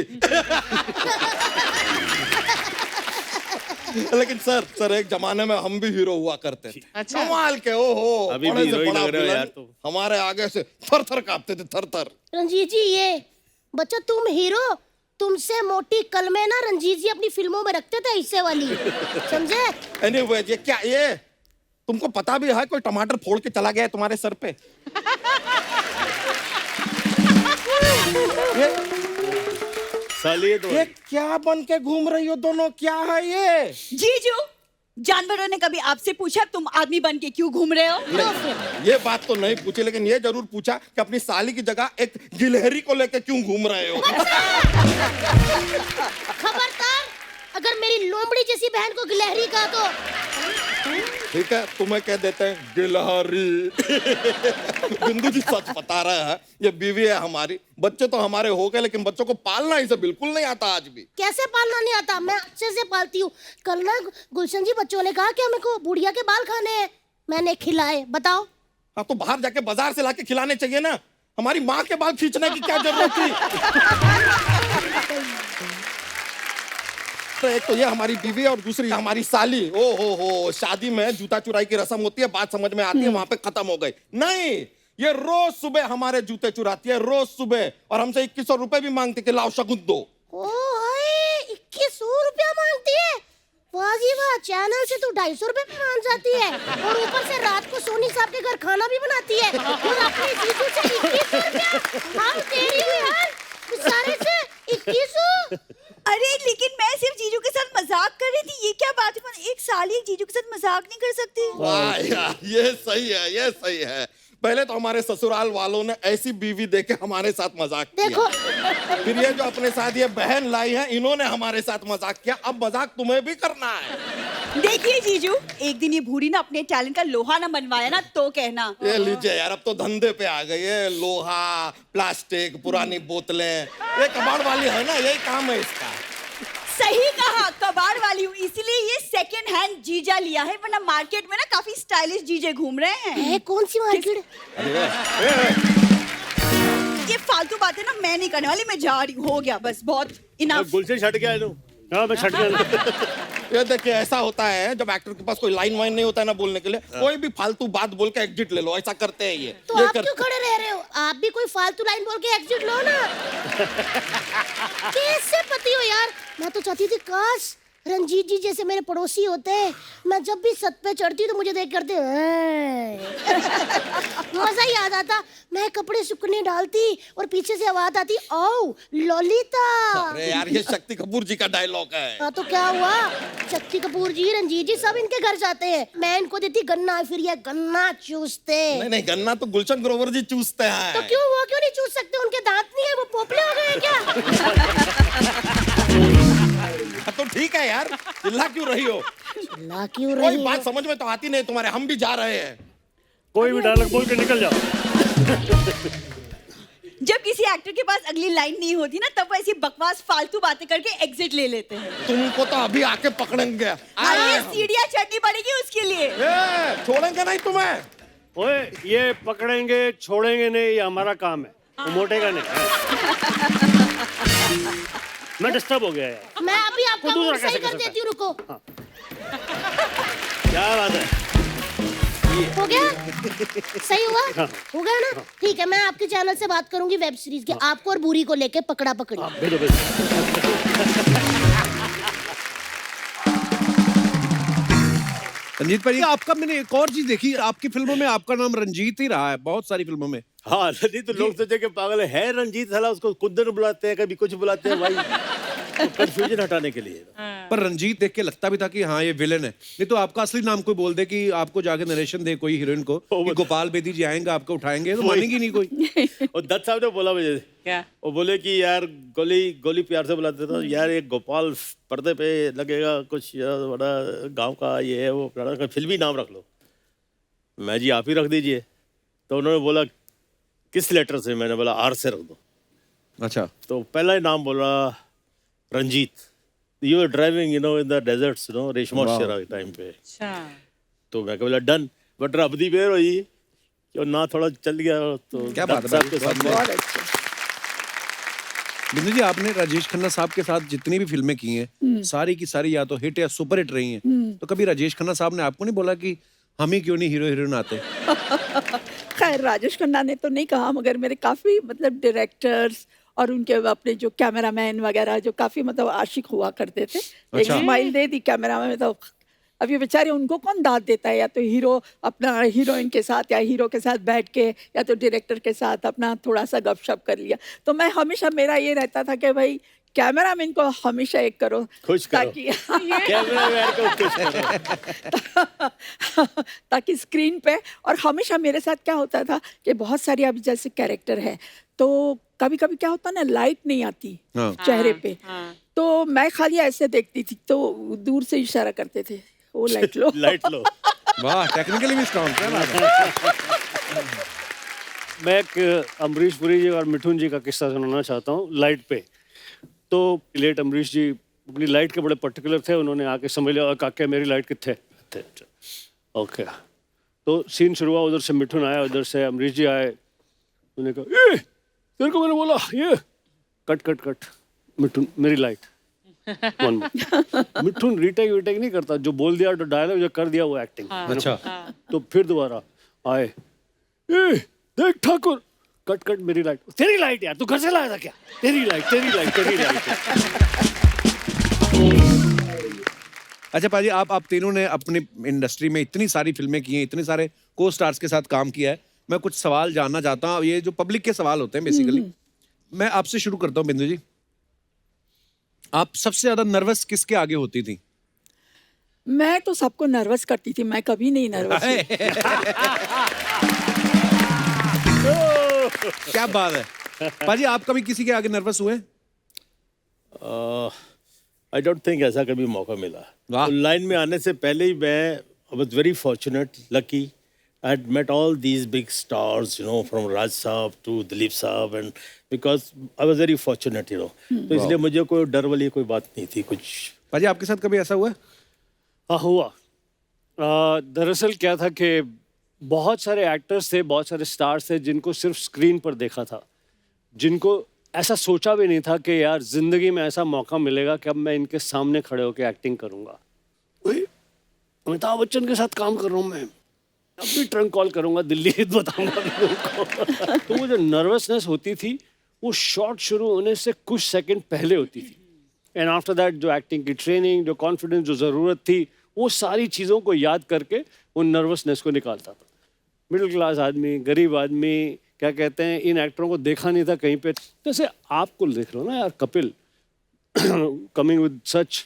लेकिन सर एक जमाने में हम भी हीरो हुआ करते थे। अच्छा। कमाल के, ओहो, अभी बड़े भी से हीरो ही बड़ा लग रहे हो विलन यार तुम। हमारे आगे से थर थर कांपते थे, थर थर। रंजीत जी, ये बच्चा तुम हीरो, तुमसे मोटी कलमे ना रंजीत जी अपनी फिल्मों में रखते थे, इससे वाली, समझे? एनीवे, ये क्या, ये तुमको पता भी है कोई टमाटर फोड़ के चला गया है तुम्हारे सर पे? साली तो ये क्या बन के घूम रही हो दोनों, क्या है ये? जीजू, जानवरों ने कभी आपसे पूछा तुम आदमी बन के क्यों घूम रहे हो? ये बात तो नहीं पूछी, लेकिन ये जरूर पूछा कि अपनी साली की जगह एक गिलहरी को लेके क्यों घूम रहे हो? खबरदार, अगर मेरी लोमड़ी जैसी बहन को गिलहरी कहा तो ठीक है, तुम्हें कह देते हैं गिलहरी। बिंदु जी सच बता रहे हैं, ये बीवी है हमारी, बच्चे तो हमारे हो गए, लेकिन बच्चों को पालना इसे बिल्कुल नहीं आता आज भी। कैसे पालना नहीं आता? मैं अच्छे से पालती हूँ। कल ना गुलशन जी बच्चों ने कहा कि हमें को बुढ़िया के बाल खाने हैं, मैंने खिलाए, बताओ। हाँ, तो बाहर जाके बाजार से लाके खिलाने चाहिए ना, हमारी माँ के बाल खींचने की क्या जरूरत थी? तो एक तो ये हमारी बीवी और दूसरी हमारी साली। ओ हो, शादी में जूता चुराई की रस्म होती है, बात समझ में आती है, वहां पे खत्म हो गई। नहीं, ये रोज सुबह हमारे जूते चुराती है, रोज सुबह, और हमसे 2100 रुपए भी मांगती कि लाओ शगुन दो। ओ हाय, 2100 रुपया मांगती है? वाह जी वाह, चैनल से तू 250 रुपए पे मान जाती है, और ऊपर से रात को सोनी साहब के घर खाना भी बनाती है, और अपने जीजू से 2100 रुपया। हम तेरी हो यार, सारे से 2100। अरे लेकिन मैं सिर्फ जीजू के साथ मजाक कर रही थी, ये क्या बात है? पर एक साली एक जीजू के साथ मजाक नहीं कर सकती। वाह यार, ये सही है, ये सही है। पहले तो हमारे ससुराल वालों ने ऐसी बीवी देके हमारे साथ मजाक किया, देखो, फिर ये जो अपने साथ ये बहन लाई है, इन्होंने हमारे साथ मजाक किया, अब मजाक तुम्हें भी करना है। देखिए जीजू, एक दिन ये भूरी ना अपने टैलेंट का लोहा ना बनवाया ना तो कहना। ये लीजिए यार, अब तो धंधे पे आ गई है, लोहा, प्लास्टिक, पुरानी बोतलें, ये कबाड़ वाली है ना, यही काम है इसका। सही कहा, कबाड़ वाली हूँ, इसीलिए ये सेकंड हैंड जीजा लिया है, वरना मार्केट में ना काफी स्टाइलिश जीजे घूम रहे हैं। है कौन सी मार्केट? ये फालतू बातें ना मैं नहीं करने वाली, मैं जा रही हूँ, हो गया बस, बहुत इनफ। गुलशन छट गया है हाँ, मैं छट गया। ये देखिए, ऐसा होता है जब एक्टर के पास कोई लाइन वाइन नहीं होता है ना बोलने के लिए, कोई भी फालतू बात बोल के एग्जिट ले लो, ऐसा करते हैं ये। तो आप क्यों खड़े रह रहे हो? आप भी कोई फालतू लाइन बोल के एग्जिट लो ना। कैसे पति हो यार? मैं तो चाहती थी काश रंजीत जी जैसे मेरे पड़ोसी होते। मैं जब भी छत पे चढ़ती तो मुझे देख करते मजा ही आ जाता। मैं कपड़े सूखने डालती और पीछे से आवाज आती, ओ ललिता। अरे यार, ये शक्ति कपूर जी का डायलॉग है। हाँ तो क्या हुआ? शक्ति कपूर जी, रंजीत जी सब इनके घर जाते हैं, मैं इनको देती गन्ना, फिर ये गन्ना चूसते। नहीं, गन्ना तो गुलशन ग्रोवर जी चूसते हैं। तो क्यों, वो क्यों नहीं चूस सकते? उनके दांत नहीं है, वो पोपले हो गए क्या? तो ठीक है यार, चिल्ला क्यों रही हो? चिल्ला क्यों कोई रही बात है? समझ में तो आती नहीं तुम्हारे, हम भी जा रहे हैं। कोई भी डायलॉग बोल के निकल जाओ। जब किसी एक्टर के पास अगली लाइन नहीं होती ना, तब वो ऐसी बकवास फालतू बातें करके एग्जिट ले लेते हैं। तुमको तो अभी आके पकड़ेंगे। अरे सीढ़ियाँ चढ़नी पड़ेगी उसके लिए। छोड़ेंगे नहीं तुम्हें। ओए, ये पकड़ेंगे छोड़ेंगे नहीं, ये हमारा काम है, वो मोटेगा नहीं। मैं डिस्टर्ब हो गया यार। मैं अभी आपका दूसरा मूड सही कैसे कर कर देती हूँ, रुको। क्या बात है? हो गया? सही हुआ? हो गया ना? ठीक है, मैं आपके चैनल से बात करूंगी वेब सीरीज की, आपको और बुरी को लेके पकड़ा पकड़ी। भेजो भेजो। रंजीत भाई, आपका मैंने एक और चीज देखी, आपकी फिल्मों में आपका नाम रंजीत ही रहा है, बहुत सारी फिल्मों में। हाँ, नहीं तो लोग सोचे कि पागल है रंजीत, साला उसको कुंदन बुलाते हैं, कभी कुछ बुलाते हैं भाई, तो कंफ्यूजन हटाने के लिए। पर रंजीत देख के लगता भी था कि हाँ ये विलेन है। नहीं तो आपका असली नाम कोई बोल दे कि आपको जाके नरेशन दे कोई हीरोइन को कि गोपाल बेदी जी आएंगे आपको उठाएंगे, तो मानेगी नहीं कोई। और दत्त साहब ने बोला मुझे, क्या? वो बोले कि यार गोली प्यार से बुलाते थे, यार एक गोपाल पर्दे पे लगेगा, कुछ यार बड़ा गांव का ये है वो, फिल्मी नाम रख लो। मैं जी आप ही रख दीजिए। तो उन्होंने बोला किस लेटर से? मैंने बोला आर से रख दो। अच्छा। तो पहला ही नाम बोला Ranjeet. You are driving in the deserts रेशमोशिरा के टाइम पे। अच्छा तो मैं बोला डन, बट रब दी बेर हुई कि ना थोड़ा चल गया। तो क्या बात है साहब के भाई, सामने बहुत अच्छा। बिंदु जी, आपने राजेश खन्ना साहब के साथ जितनी भी फिल्में की हैं सारी की सारी या तो हिट या सुपर हिट रही हैं, तो कभी राजेश खन्ना साहब ने आपको नहीं बोला कि हम ही क्यों नहीं हीरो हीरोइन आते? खैर राजेश खन्ना ने तो नहीं कहा, मगर मेरे काफ़ी मतलब डायरेक्टर्स और उनके अपने जो कैमरामैन वगैरह जो काफ़ी मतलब आशिक हुआ करते थे। एक अच्छा। स्माइल दे दी कैमरा में, तो अब ये बेचारे उनको कौन दाद देता है? या तो हीरो अपना हीरोइन के साथ या हीरो के साथ बैठ के या तो डायरेक्टर के साथ अपना थोड़ा सा गपशप कर लिया। तो मैं हमेशा, मेरा ये रहता था कि भाई कैमरामैन को हमेशा एक करो, खुश करो। ताकि कैमरामैन को खुश करो। ताकि स्क्रीन पे। और हमेशा मेरे साथ क्या होता था कि बहुत सारी अब जैसे कैरेक्टर है, तो कभी कभी क्या होता ना, लाइट नहीं आती हाँ। चेहरे पे, हाँ। तो मैं खाली ऐसे देखती थी, तो दूर से इशारा करते थे, वो लाइट लो। लाइट लो। वाह, टेक्निकली भी स्ट्रॉन्ग, क्या बात है। मैं एक अमरीश पुरी जी और मिठुन जी का किस्सा सुनाना चाहता हूँ लाइट पे। तो लेट अमरीश जी अपनी लाइट के बड़े पर्टिकुलर थे, उन्होंने आके समझ लिया काके मेरी लाइट कितने। ओके, तो सीन शुरू हुआ, उधर से मिठुन आया, उधर से अमरीश जी आए। उन्होंने कहा ए तेरे को मैंने बोला ये कट कट कट, मिठुन मेरी लाइट। मिठुन रीटेक वीटेक नहीं करता, जो बोल दिया तो डायलॉग जो कर दिया वो एक्टिंग। अच्छा। तो फिर दोबारा आए, ए देख ठाकुर, कट कट मेरी लाइट। तेरी लाइट यार, तू घर से लाया था क्या? तेरी लाइट तेरी लाइट तेरी लाइट। अच्छा पाजी, आप तीनों ने अपनी इंडस्ट्री में इतनी सारी फिल्में की हैं, इतने सारे को स्टार्स के साथ काम किया है। मैं कुछ सवाल जानना चाहता हूँ, ये जो पब्लिक के सवाल होते हैं बेसिकली। मैं आपसे शुरू करता हूँ बिंदु जी, आप सबसे ज्यादा नर्वस किसके आगे होती थी? मैं तो सबको नर्वस करती थी, मैं कभी नहीं नर्वस हुई। क्या बात है। पाजी, आप कभी किसी के आगे नर्वस हुए? आई डोंट थिंक ऐसा कभी मौका मिला। वाह। तो लाइन में आने से पहले ही मैं I was very fortunate, lucky. I had met all these big stars, from Raj Saab to Dilip Saab, and because I was very fortunate, तो इसलिए मुझे कोई डर वाली कोई बात नहीं थी कुछ। पाजी, आपके साथ कभी ऐसा हुआ? हाँ हुआ। दरअसल क्या था कि बहुत सारे एक्टर्स थे, बहुत सारे स्टार्स थे जिनको सिर्फ स्क्रीन पर देखा था, जिनको ऐसा सोचा भी नहीं था कि यार जिंदगी में ऐसा मौका मिलेगा कि अब मैं इनके सामने खड़े होकर एक्टिंग करूंगा। अमिताभ बच्चन के साथ काम कर रहा हूँ मैं, अब भी ट्रंक कॉल करूंगा, दिल्ली बताऊंगा लोगों को। तो वो जो नर्वसनेस होती थी वो शॉट शुरू होने से कुछ सेकंड पहले होती थी। एंड आफ्टर दैट जो एक्टिंग की ट्रेनिंग, जो कॉन्फिडेंस, जो ज़रूरत थी, वो सारी चीज़ों को याद करके वो नर्वसनेस को निकालता था। मिडिल क्लास आदमी, गरीब आदमी, क्या कहते हैं, इन एक्टरों को देखा नहीं था कहीं पे। जैसे आपको देख लो ना यार, Kapil coming with such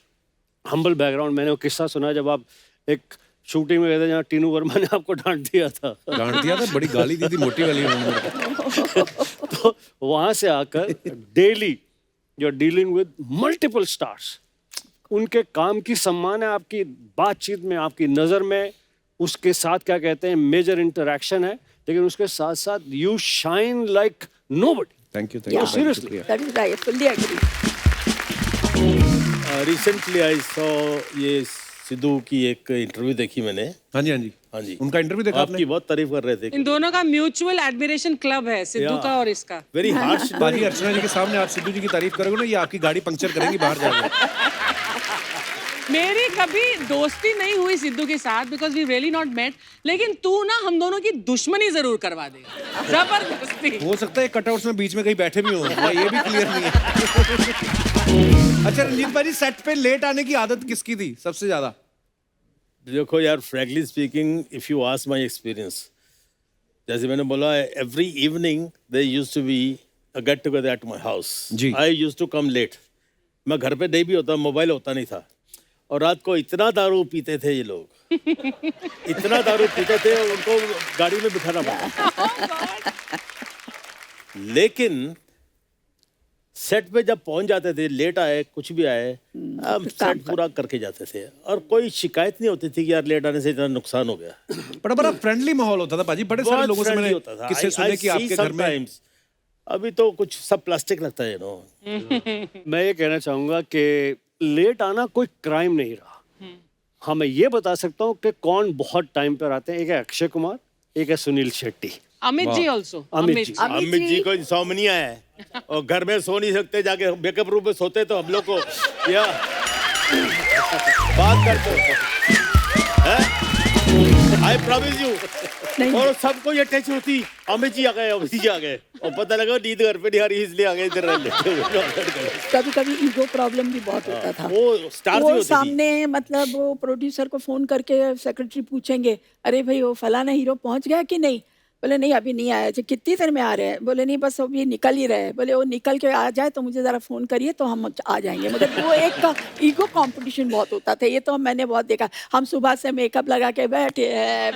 humble background. मैंने वो किस्सा सुना जब आप एक शूटिंग में गए थे जहाँ टीनू वर्मा ने आपको डांट दिया था। डांट दिया था, बड़ी गाली दी थी, मोटी वाली उन्होंने। तो वहां से आकर daily you are dealing with multiple stars, उनके काम की सम्मान है आपकी बातचीत में, आपकी नज़र में, उसके साथ क्या कहते हैं मेजर इंटरेक्शन है, लेकिन उसके साथ साथ you shine like nobody. Thank you, Yeah. Seriously. That is right, fully agree. Recently I saw ये सिद्धू की एक इंटरव्यू देखी मैंने। हाँ जी, हाँ जी, हाँ जी, उनका इंटरव्यू देखा आपकी आपने? बहुत तारीफ कर रहे थे। इन दोनों का म्यूचुअल एडमिरेशन क्लब है, सिद्धू का और इसका। Very harsh. पाजी, अर्चना जी के सामने आप सिद्धू जी की तारीफ करोगे ना, ये आपकी गाड़ी पंक्चर करेंगी बाहर जाकर। मेरी कभी दोस्ती नहीं हुई सिद्धू के साथ, because we really not met, लेकिन तू ना हम दोनों की दुश्मनी जरूर करवा देगा, जबरदस्ती। हो सकता है कटआउट्स में बीच में कहीं बैठे भी हों, ये भी क्लियर नहीं है। अच्छा रंजीत भाई, सेट पे लेट आने की आदत किसकी थी सबसे ज्यादा? देखो यार, frankly speaking, if you ask my experience, जैसे मैंने बोला, every evening they used to be a get together at my house. जी। I used to come late. मैं घर पे नहीं भी होता, मोबाइल होता नहीं था, और रात को इतना दारू पीते थे ये लोग, इतना दारू पीते थे, उनको गाड़ी में बिठाना पड़ता। लेकिन सेट पे जब पहुंच जाते थे, लेट आए कुछ भी आए, हम सेट पूरा करके जाते थे और कोई शिकायत नहीं होती थी कि यार लेट आने से इतना नुकसान हो गया। बड़ा फ्रेंडली माहौल होता था पाजी, बड़े सारे बहुत लोगों से friendly मैंने होता था। किस्से सुने कि आपके घर में sometimes, अभी तो कुछ सब प्लास्टिक लगता है नो। मैं ये कहना चाहूंगा कि लेट आना कोई क्राइम नहीं रहा। हाँ, मैं ये बता सकता हूँ कि कौन बहुत टाइम पर आते हैं। एक है अक्षय कुमार, एक है सुनील शेट्टी। अमित जी ऑल्सो। अमित जी। अमित जी को इंसोम्निया है और घर में सो नहीं सकते, जाके मेकअप रूम में सोते तो हम लोग को या बात करते आई प्रॉमिस यू। और सबको ये टच होती, अमित जी आ गए, अमित जी आ गए, और पता लगा नींद घर पे नहीं आ रही इसलिए आ गए इधर। कभी कभी ईगो प्रॉब्लम भी बहुत होता था। वो स्टार वो सामने मतलब वो प्रोड्यूसर को फोन करके सेक्रेटरी पूछेंगे, अरे भाई वो फलाना हीरो पहुंच गया कि नहीं? बोले नहीं अभी नहीं आया। अच्छा कितनी देर में आ रहे हैं? बोले नहीं बस अभी निकल ही रहे हैं। बोले वो निकल के आ जाए तो मुझे ज़रा फ़ोन करिए तो हम आ जाएंगे। मतलब वो एक ईगो कंपटीशन बहुत होता था। ये तो मैंने बहुत देखा। हम सुबह से मेकअप लगा के बैठे हैं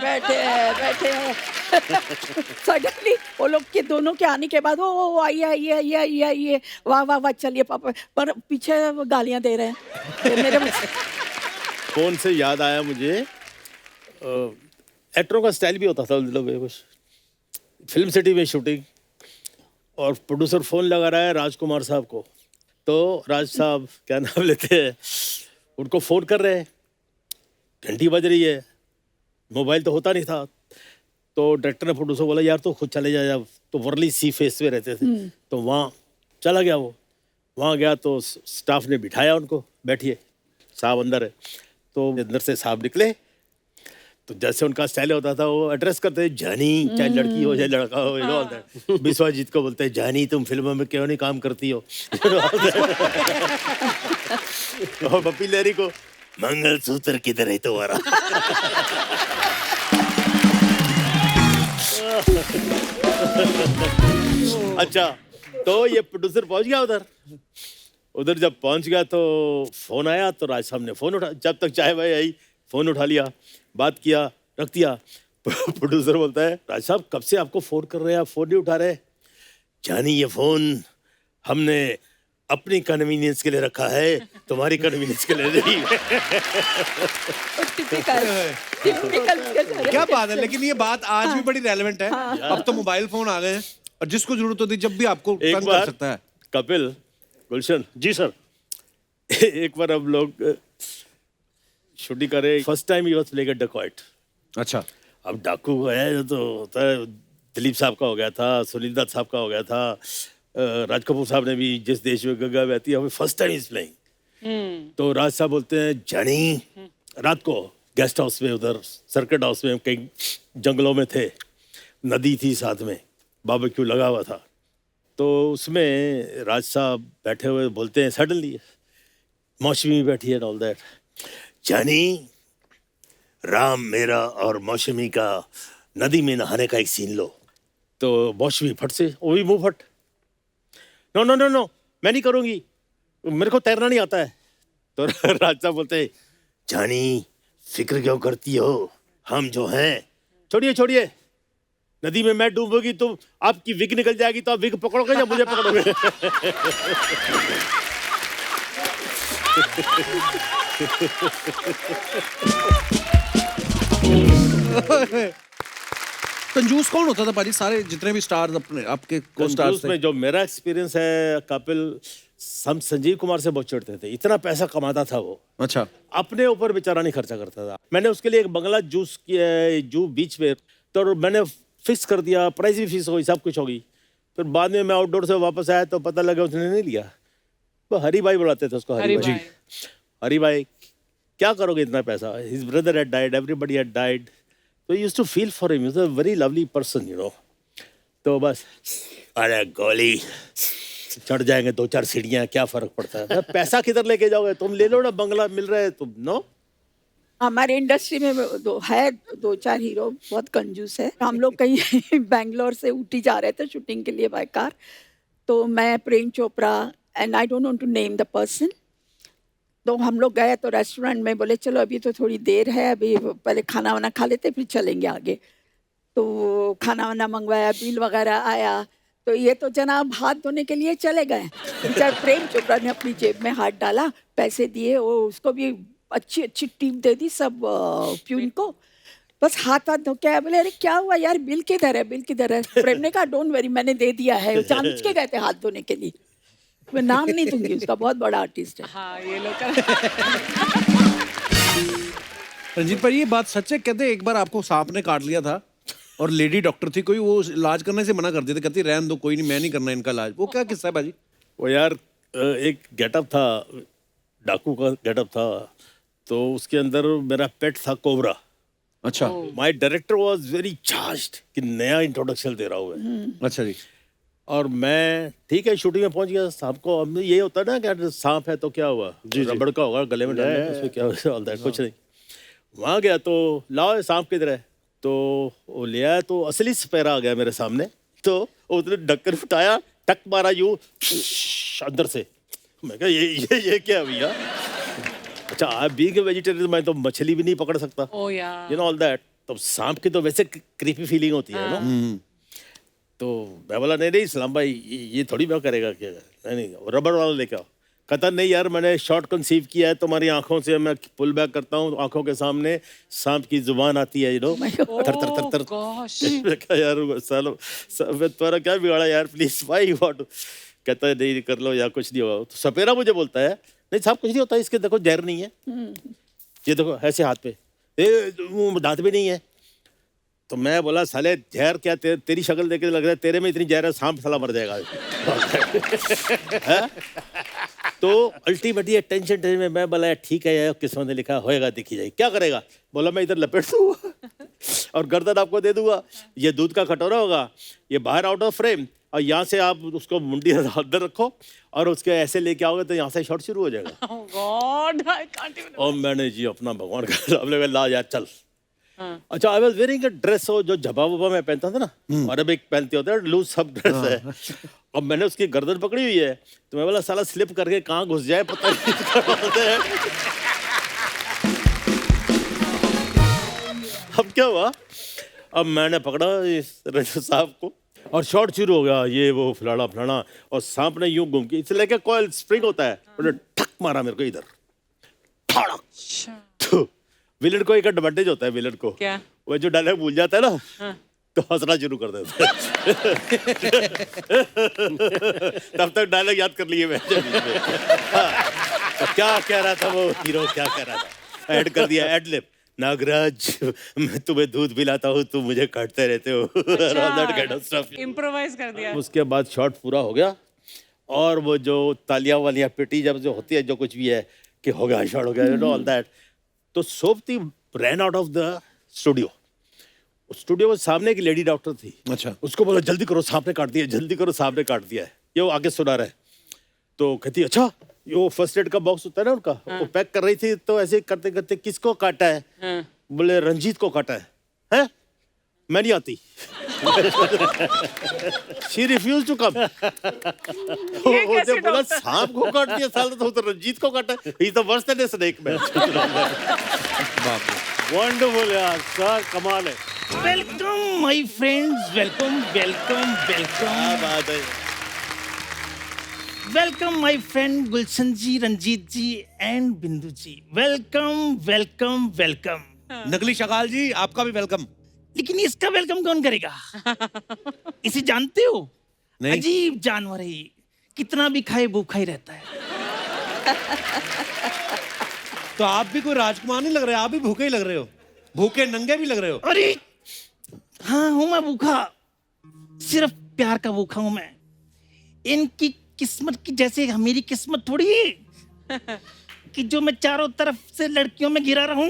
सडनली वो लोग के दोनों के आने के बाद वो आइए वाह वाह वाह चलिए पापा, पर पीछे गालियाँ दे रहे हैं। तो मेरे फोन से याद आया मुझे, एक्टरों का स्टाइल भी होता था उन लोगों में कुछ। फिल्म सिटी में शूटिंग और प्रोड्यूसर फ़ोन लगा रहा है राजकुमार साहब को, तो राज साहब क्या नाम लेते हैं, उनको फ़ोन कर रहे हैं, घंटी बज रही है, मोबाइल तो होता नहीं था, तो डायरेक्टर ने प्रोड्यूसर बोला यार तो खुद चले जा। तो वर्ली सी फेस पे रहते थे, तो वहाँ चला गया। वो वहाँ गया तो स्टाफ ने बिठाया उनको, बैठिए साहब अंदर है। तो अंदर से साहब निकले, तो जैसे उनका स्टाइल होता था वो एड्रेस करते हैं जानी, चाहे लड़की हो चाहे लड़का हो, यू नो। विश्वजीत को बोलते हैं जानी तुम फिल्मों में क्यों नहीं काम करती हो। और पप्पी लहरी को मंगलसूत्र किधर है तुम्हारा। अच्छा, तो ये प्रोड्यूसर पहुंच गया उधर जब पहुंच गया तो फोन आया, तो राज साहब ने फोन उठा, जब तक चाय भाई आई फोन उठा लिया, बात किया, रख दिया। प्रोड्यूसर बोलता है राज साहब कब से आपको फोन कर रहे हैं, आप फोन नहीं उठा रहे। जानी ये फोन हमने अपनी कन्वीनियंस के लिए रखा है, तुम्हारी कन्वीनियंस के लिए नहीं। क्या बात है, लेकिन ये बात आज भी बड़ी रेलेवेंट है। अब तो मोबाइल फोन आ गए हैं और जिसको जरूरत होती है जब भी आपको एक तंग बार कर सकता है। कपिल, गुलशन जी सर। एक बार हम लोग शूटिंग कर रहे, first time he was playing a dacoit. अच्छा, अब डाकू है तो होता है, दिलीप साहब का हो गया था, सुनील दत्त साहब का हो गया था, राज कपूर साहब ने भी जिस देश में गंगा बहती है, हमें फर्स्ट टाइम इज प्लेइंग। तो राज साहब बोलते हैं जानी, रात को गेस्ट हाउस में उधर सर्किट हाउस में कहीं जंगलों में थे, नदी थी साथ में, बारबेक्यू लगा हुआ था। तो उसमें राज साहब बैठे हुए बोलते हैं सडनली, मौसमी बैठी है ऑल दैट, जानी राम मेरा और मौसमी का नदी में नहाने का एक सीन लो। तो मौसमी फट से वो भी मुंह फट, नो नो नो नो मैं नहीं करूँगी, मेरे को तैरना नहीं आता है। तो राज साहब बोलते हैं जानी फिक्र क्यों करती हो, हम जो हैं, छोड़िए छोड़िए, नदी में मैं डूबूंगी तो आपकी विग निकल जाएगी, तो आप विग पकड़ोगे या मुझे पकड़ोगे। कंजूस कौन होता था पाजी? सारे जितने भी स्टार्स अपने आपके को स्टार्स कंजूस थे। में जो मेरा एक्सपीरियंस है कपिल, हम संजीव कुमार से बहुत चिढ़ते थे, इतना पैसा कमाता था वो, अच्छा, अपने ऊपर बेचारा नहीं खर्चा करता था। मैंने उसके लिए एक बंगला जूस किया है जू बीच पे, तो मैंने फिक्स कर दिया, प्राइस भी फिक्स हो गई, सब कुछ हो गई। फिर बाद में मैं आउटडोर से वापस आया तो पता लगा उसने नहीं लिया। वो हरी भाई बुलाते थे उसको, हरी भाई। हरी भाई क्या करोगे इतना पैसा, his brother had died, everybody had died, तो I used to feel for him, he was a very lovely person, you know. तो बस अरे गोली चढ़ जाएंगे 2-4 सीढ़ियाँ, क्या फर्क पड़ता है, पैसा किधर लेके जाओगे, तुम ले लो ना, बंगला मिल रहा है तुम, नो। हमारे इंडस्ट्री में दो चार हीरो बहुत कंजूस है। हम लोग कहीं बैंगलोर से ऊटी जा रहे थे शूटिंग के लिए बाय कार, तो मैं, Prem Chopra and I don't want to name the person, तो हम लोग गए तो रेस्टोरेंट में, बोले चलो अभी तो थोड़ी देर है, अभी पहले खाना वाना खा लेते फिर चलेंगे आगे। तो खाना वाना मंगवाया, बिल वगैरह आया, तो ये तो जनाब हाथ धोने के लिए चले गए। बेचारा प्रेम चोपड़ा ने अपनी जेब में हाथ डाला, पैसे दिए, वो उसको भी अच्छी अच्छी टिप दे दी सब प्यून को। बस हाथ धो के आए, बोले अरे क्या हुआ यार, बिल किधर है, बिल किधर है? प्रेम ने कहा डोंट वरी, मैंने दे दिया है। वो जानबूझ के गए थे हाथ धोने के लिए। मैं नाम नहीं दूंगी उसका, बहुत बड़ा आर्टिस्ट है। हाँ ये लोग रंजीत भाई ये बात सच है? कहते एक बार आपको सांप ने काट लिया था और लेडी डॉक्टर थी कोई, वो इलाज करने से मना कर देते, कहती रहने दो, कोई नहीं, मैं नहीं करना इनका इलाज। वो क्या किस्सा है भाजी? वो यार एक गेटअप था, डाकू का गेटअप था, तो उसके अंदर मेरा पेट था कोबरा। अच्छा my director was very charged कि नया इंट्रोडक्शन दे रहा हूँ मैं। अच्छा जी। और मैं ठीक है शूटिंग में पहुंच गया। सांप को अब ये होता है ना कि सांप है तो क्या हुआ, रबड़ का होगा गले में डालना, उसमें क्या होता है, कुछ नहीं। वहाँ गया तो लाओ सांप किधर है, तो वो ले आया तो असली सपेरा आ गया मेरे सामने। तो उसने ढक्कन उठाया, टक मारा यूं अंदर से। मैं कहा ये क्या है भैया? अच्छा आप बीइंग ए वेजिटेरियन मैं तो मछली भी नहीं पकड़ सकता, ओ यार यू नो ऑल दैट। तो सांप की तो वैसे क्रीपी फीलिंग होती है ना। तो मैं बोला नहीं नहीं सलाम भाई ये थोड़ी मैं करेगा क्या, नहीं रबड़ वाला लेके आओ। कहता नहीं यार मैंने शॉर्ट कंसीव किया है, तुम्हारी आंखों से मैं पुल बैक करता हूँ, आंखों के सामने सांप की जुबान आती है, यू नो, थर थर थर थर। gosh. मैं कहा यार सालो तुम्हारा क्या बिगाड़ा यार, प्लीज भाई व्हाट। कहता है नहीं कर लो या कुछ नहीं होगा। तो सपेरा मुझे बोलता है नहीं साहब कुछ नहीं होता, इसके देखो जहर नहीं है, ये देखो ऐसे हाथ पे, दांत भी नहीं है। तो मैं बोला साले जहर क्या, तेरी शक्ल देख के लग रहा है तेरे में इतनी जहर है, सांप साला मर जाएगा। तो अल्टीमेटली टेंशन में मैं बोला ठीक है यार किस्मत ने लिखा होएगा, देखी जाए क्या करेगा। बोला मैं इधर लपेट दूंगा और गर्दन आपको दे दूंगा, ये दूध का कटोरा होगा, ये बाहर आउट ऑफ फ्रेम, और यहाँ से आप उसको मुंडी अंदर रखो और उसके ऐसे लेके आओगे तो यहाँ से शॉट शुरू हो जाएगा। Oh God, I can't even. और मैंने जी अपना भगवान का नाम लेकर ला यार चल। अच्छा I was wearing a dress, हो जो झबा वबा मैं पहनता था ना, और अब एक पहनते होते हैं लूज सब ड्रेस है। अब मैंने उसकी गर्दन पकड़ी हुई है, तो मैं बोला साला स्लिप करके कहाँ घुस जाए पता नहीं। अब क्या हुआ, अब मैंने पकड़ा इस रजत साहब को और शॉट शुरू हो गया, ये वो फलाना फलाना, और सांप ने यूं घूम के इसे लेके कॉइल स्प्रिंग होता है, उन्होंने ठक मारा मेरे को इधर, तो विलन को एक एडवांटेज होता है, विलन को क्या? वो जो डायलॉग भूल जाता है ना, तो हंसना शुरू कर देता है। तब तक डायलॉग याद कर लिए मैं। तो क्या कह रहा था वो हीरो, क्या कह रहा था, ऐड कर दिया एड लिप, नागराज मैं तुम्हें दूध पिलाता हूँ तुम मुझे काटते रहते हो। इम्प्रोवाइज कर दिया। उसके बाद शॉट पूरा हो गया और वो जो तालियां वालियां पिटी जब जो होती है, जो कुछ भी है कि हो गया शॉट हो गया, यू नो ऑल दैट। तो सोपती ran out of the studio. Studio में सामने एक लेडी डॉक्टर थी। अच्छा। उसको बोला जल्दी करो सांप ने काट दिया, जल्दी करो सांप ने काट दिया है, ये वो आगे सुना रहा है। तो कहती अच्छा, वो फर्स्ट एड का बॉक्स होता है ना उनका, वो पैक कर रही थी, तो ऐसे करते करते किसको काटा है, बोले रंजीत को काटा है, हैं? मैं नहीं आती। She refused to come। वो बोला सांप को काट दिया साला, तो रंजीत को काटा है, he is the worst than a snake man। Wonderful यार सर, कमाल है। Welcome my friends, welcome welcome welcome. क्या बात है। Welcome my friend Gulshan ji, Ranjeet ji and Bindu ji. Welcome welcome welcome. नकली शकाल जी आपका भी वेलकम। लेकिन इसका वेलकम कौन करेगा? इसे जानते हो? नहीं। अजीब जानवर है ये, कितना भी खाए भूखा ही रहता है। तो आप भी कोई राजकुमार नहीं लग रहे, आप भी भूखे ही लग रहे हो, भूखे नंगे भी लग रहे हो। अरे हाँ हूं मैं भूखा, सिर्फ प्यार का भूखा हूं मैं। इनकी किस्मत की जैसे मेरी किस्मत थोड़ी है कि जो मैं चारों तरफ से लड़कियों में घिरा रहूं।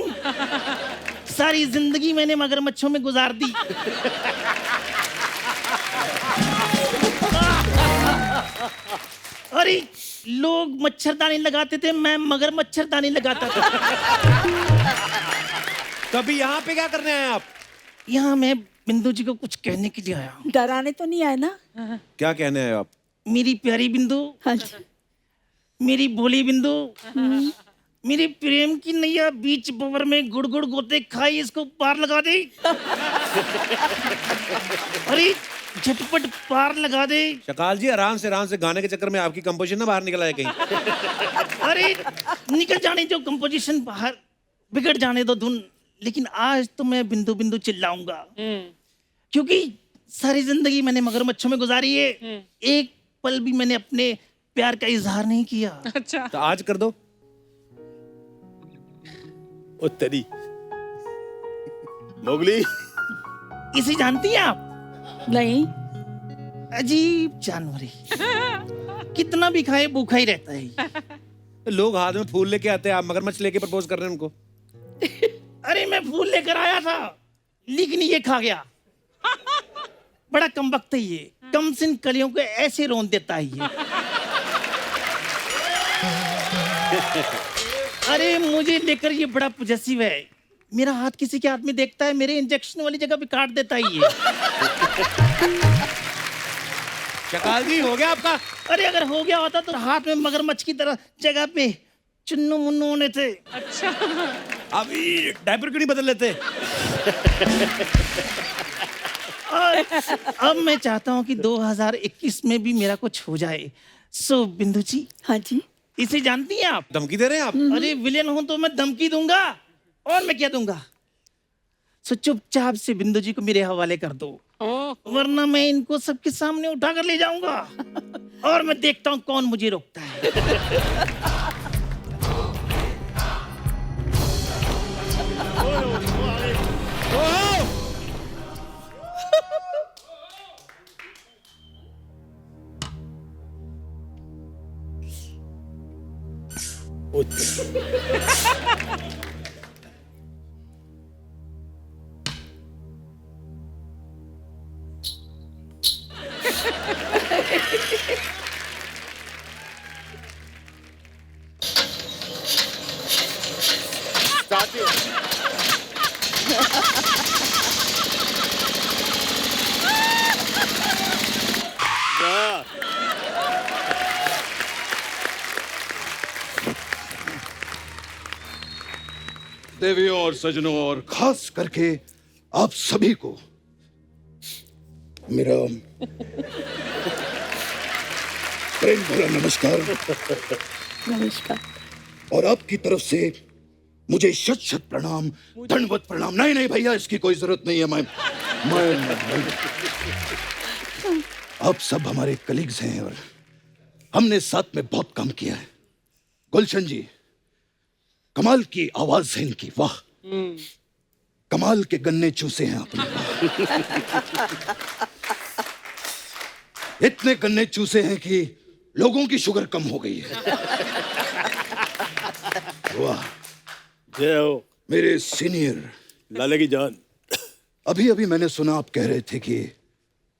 सारी जिंदगी मैंने मगरमच्छों में गुजार दी। अरे लोग मच्छरदानी लगाते थे, मैं मगर मच्छरदानी लगाता था। कभी यहाँ पे क्या करने आए आप? यहाँ मैं बिंदु जी को कुछ कहने के लिए आया हूँ। डराने तो नहीं आए ना? क्या कहने आए आप? मेरी प्यारी बिंदु, हाँ जी। मेरी भोली बिंदु, मेरी प्रेम की नैया बीच बवर में गुड़ गुड़ गोते खाई, इसको पार लगा दे। अरे झटपट पार लगा दे। शकाल जी आराम से गाने के चक्कर में आपकी कंपोजिशन ना बाहर निकल आए कहीं। अरे निकल जाने जो कंपोजिशन बाहर, बिगड़ जाने दो धुन। लेकिन आज तो मैं बिंदु बिंदु चिल्लाऊंगा, क्योंकि सारी जिंदगी मैंने मगरमच्छों में गुजारी है, एक पल भी मैंने अपने प्यार का इजहार नहीं किया। अच्छा, तो आज कर दो। ओ तेरी मोगली, इसे जानती हैं आप? नहीं, अजीब जानवर है, कितना भी खाए भूखा ही रहता है। लोग हाथ में फूल लेके आते हैं, आप मगरमच्छ लेके प्रपोज कर रहे हैं उनको। अरे मैं फूल लेकर आया था, लेकिन ये खा गया। बड़ा कमबख्त है ये, कम सिन कलियों को ऐसे रोन देता है ये। अरे मुझे लेकर ये बड़ा पॉजेसिव है, मेरा हाथ किसी के हाथ में देखता है, मेरे इंजेक्शन वाली जगह पे काट देता है ये। शकाल जी हो गया आपका? अरे अगर हो गया होता तो हाथ में मगरमच्छ की तरह जगह पे चुन्नू मुन्नू होने थे। अच्छा, अब ये डायपर क्यों नहीं बदल लेते? और अब मैं चाहता हूँ कि 2021 में भी मेरा कुछ हो जाए। सो बिंदु जी, हाँ जी, इसे जानती हैं आप? धमकी दे रहे हैं आप? अरे विलेन हूं तो मैं धमकी दूंगा, और मैं क्या दूंगा। सो चुपचाप से बिंदु जी को मेरे हवाले कर दो, वरना मैं इनको सबके सामने उठा कर ले जाऊंगा, और मैं देखता हूं कौन मुझे रोकता है। ओ तेरी। देवियों और सजनों और खास करके आप सभी को मेरा प्रेम भरा नमस्कार। नमस्कार। और आपकी तरफ से मुझे शत शत प्रणाम, दंडवत प्रणाम। नहीं नहीं भैया, इसकी कोई जरूरत नहीं है। मैं आप सब हमारे कलीग्स हैं और हमने साथ में बहुत काम किया है। गुलशन जी, कमाल की आवाज है इनकी, वाह। कमाल के गन्ने चूसे हैं आपने, इतने गन्ने चूसे हैं कि लोगों की शुगर कम हो गई है। वाह। जय हो मेरे सीनियर लाले की जान। अभी अभी मैंने सुना आप कह रहे थे कि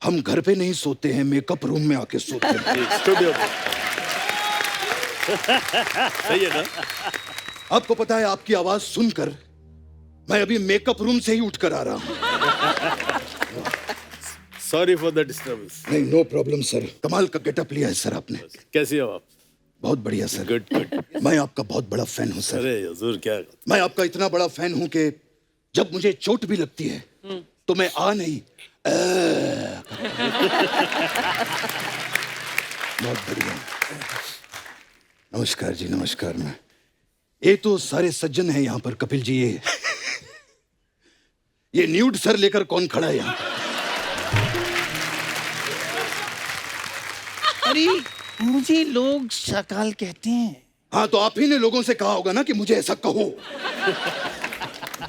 हम घर पे नहीं सोते हैं, मेकअप रूम में आके सोते हैं। स्टूडियो सही है ना? आपको पता है, आपकी आवाज सुनकर मैं अभी मेकअप रूम से ही उठकर आ रहा हूं। Sorry for the disturbance. नहीं, नो प्रॉब्लम सर। कमाल का गेटअप लिया है सर आपने। कैसे हो आप? बहुत बढ़िया सर। Good good. मैं आपका बहुत बड़ा फैन हूं सर। अरे हुजूर, क्या मैं आपका इतना बड़ा फैन हूं कि जब मुझे चोट भी लगती है तो मैं आ नहीं बहुत बढ़िया। नमस्कार जी, नमस्कार। मैं ये तो सारे सज्जन हैं यहाँ पर। कपिल जी, ये न्यूड सर लेकर कौन खड़ा है यहाँ? अरे मुझे लोग शकाल कहते हैं। हाँ, तो आप ही ने लोगों से कहा होगा ना कि मुझे ऐसा कहो,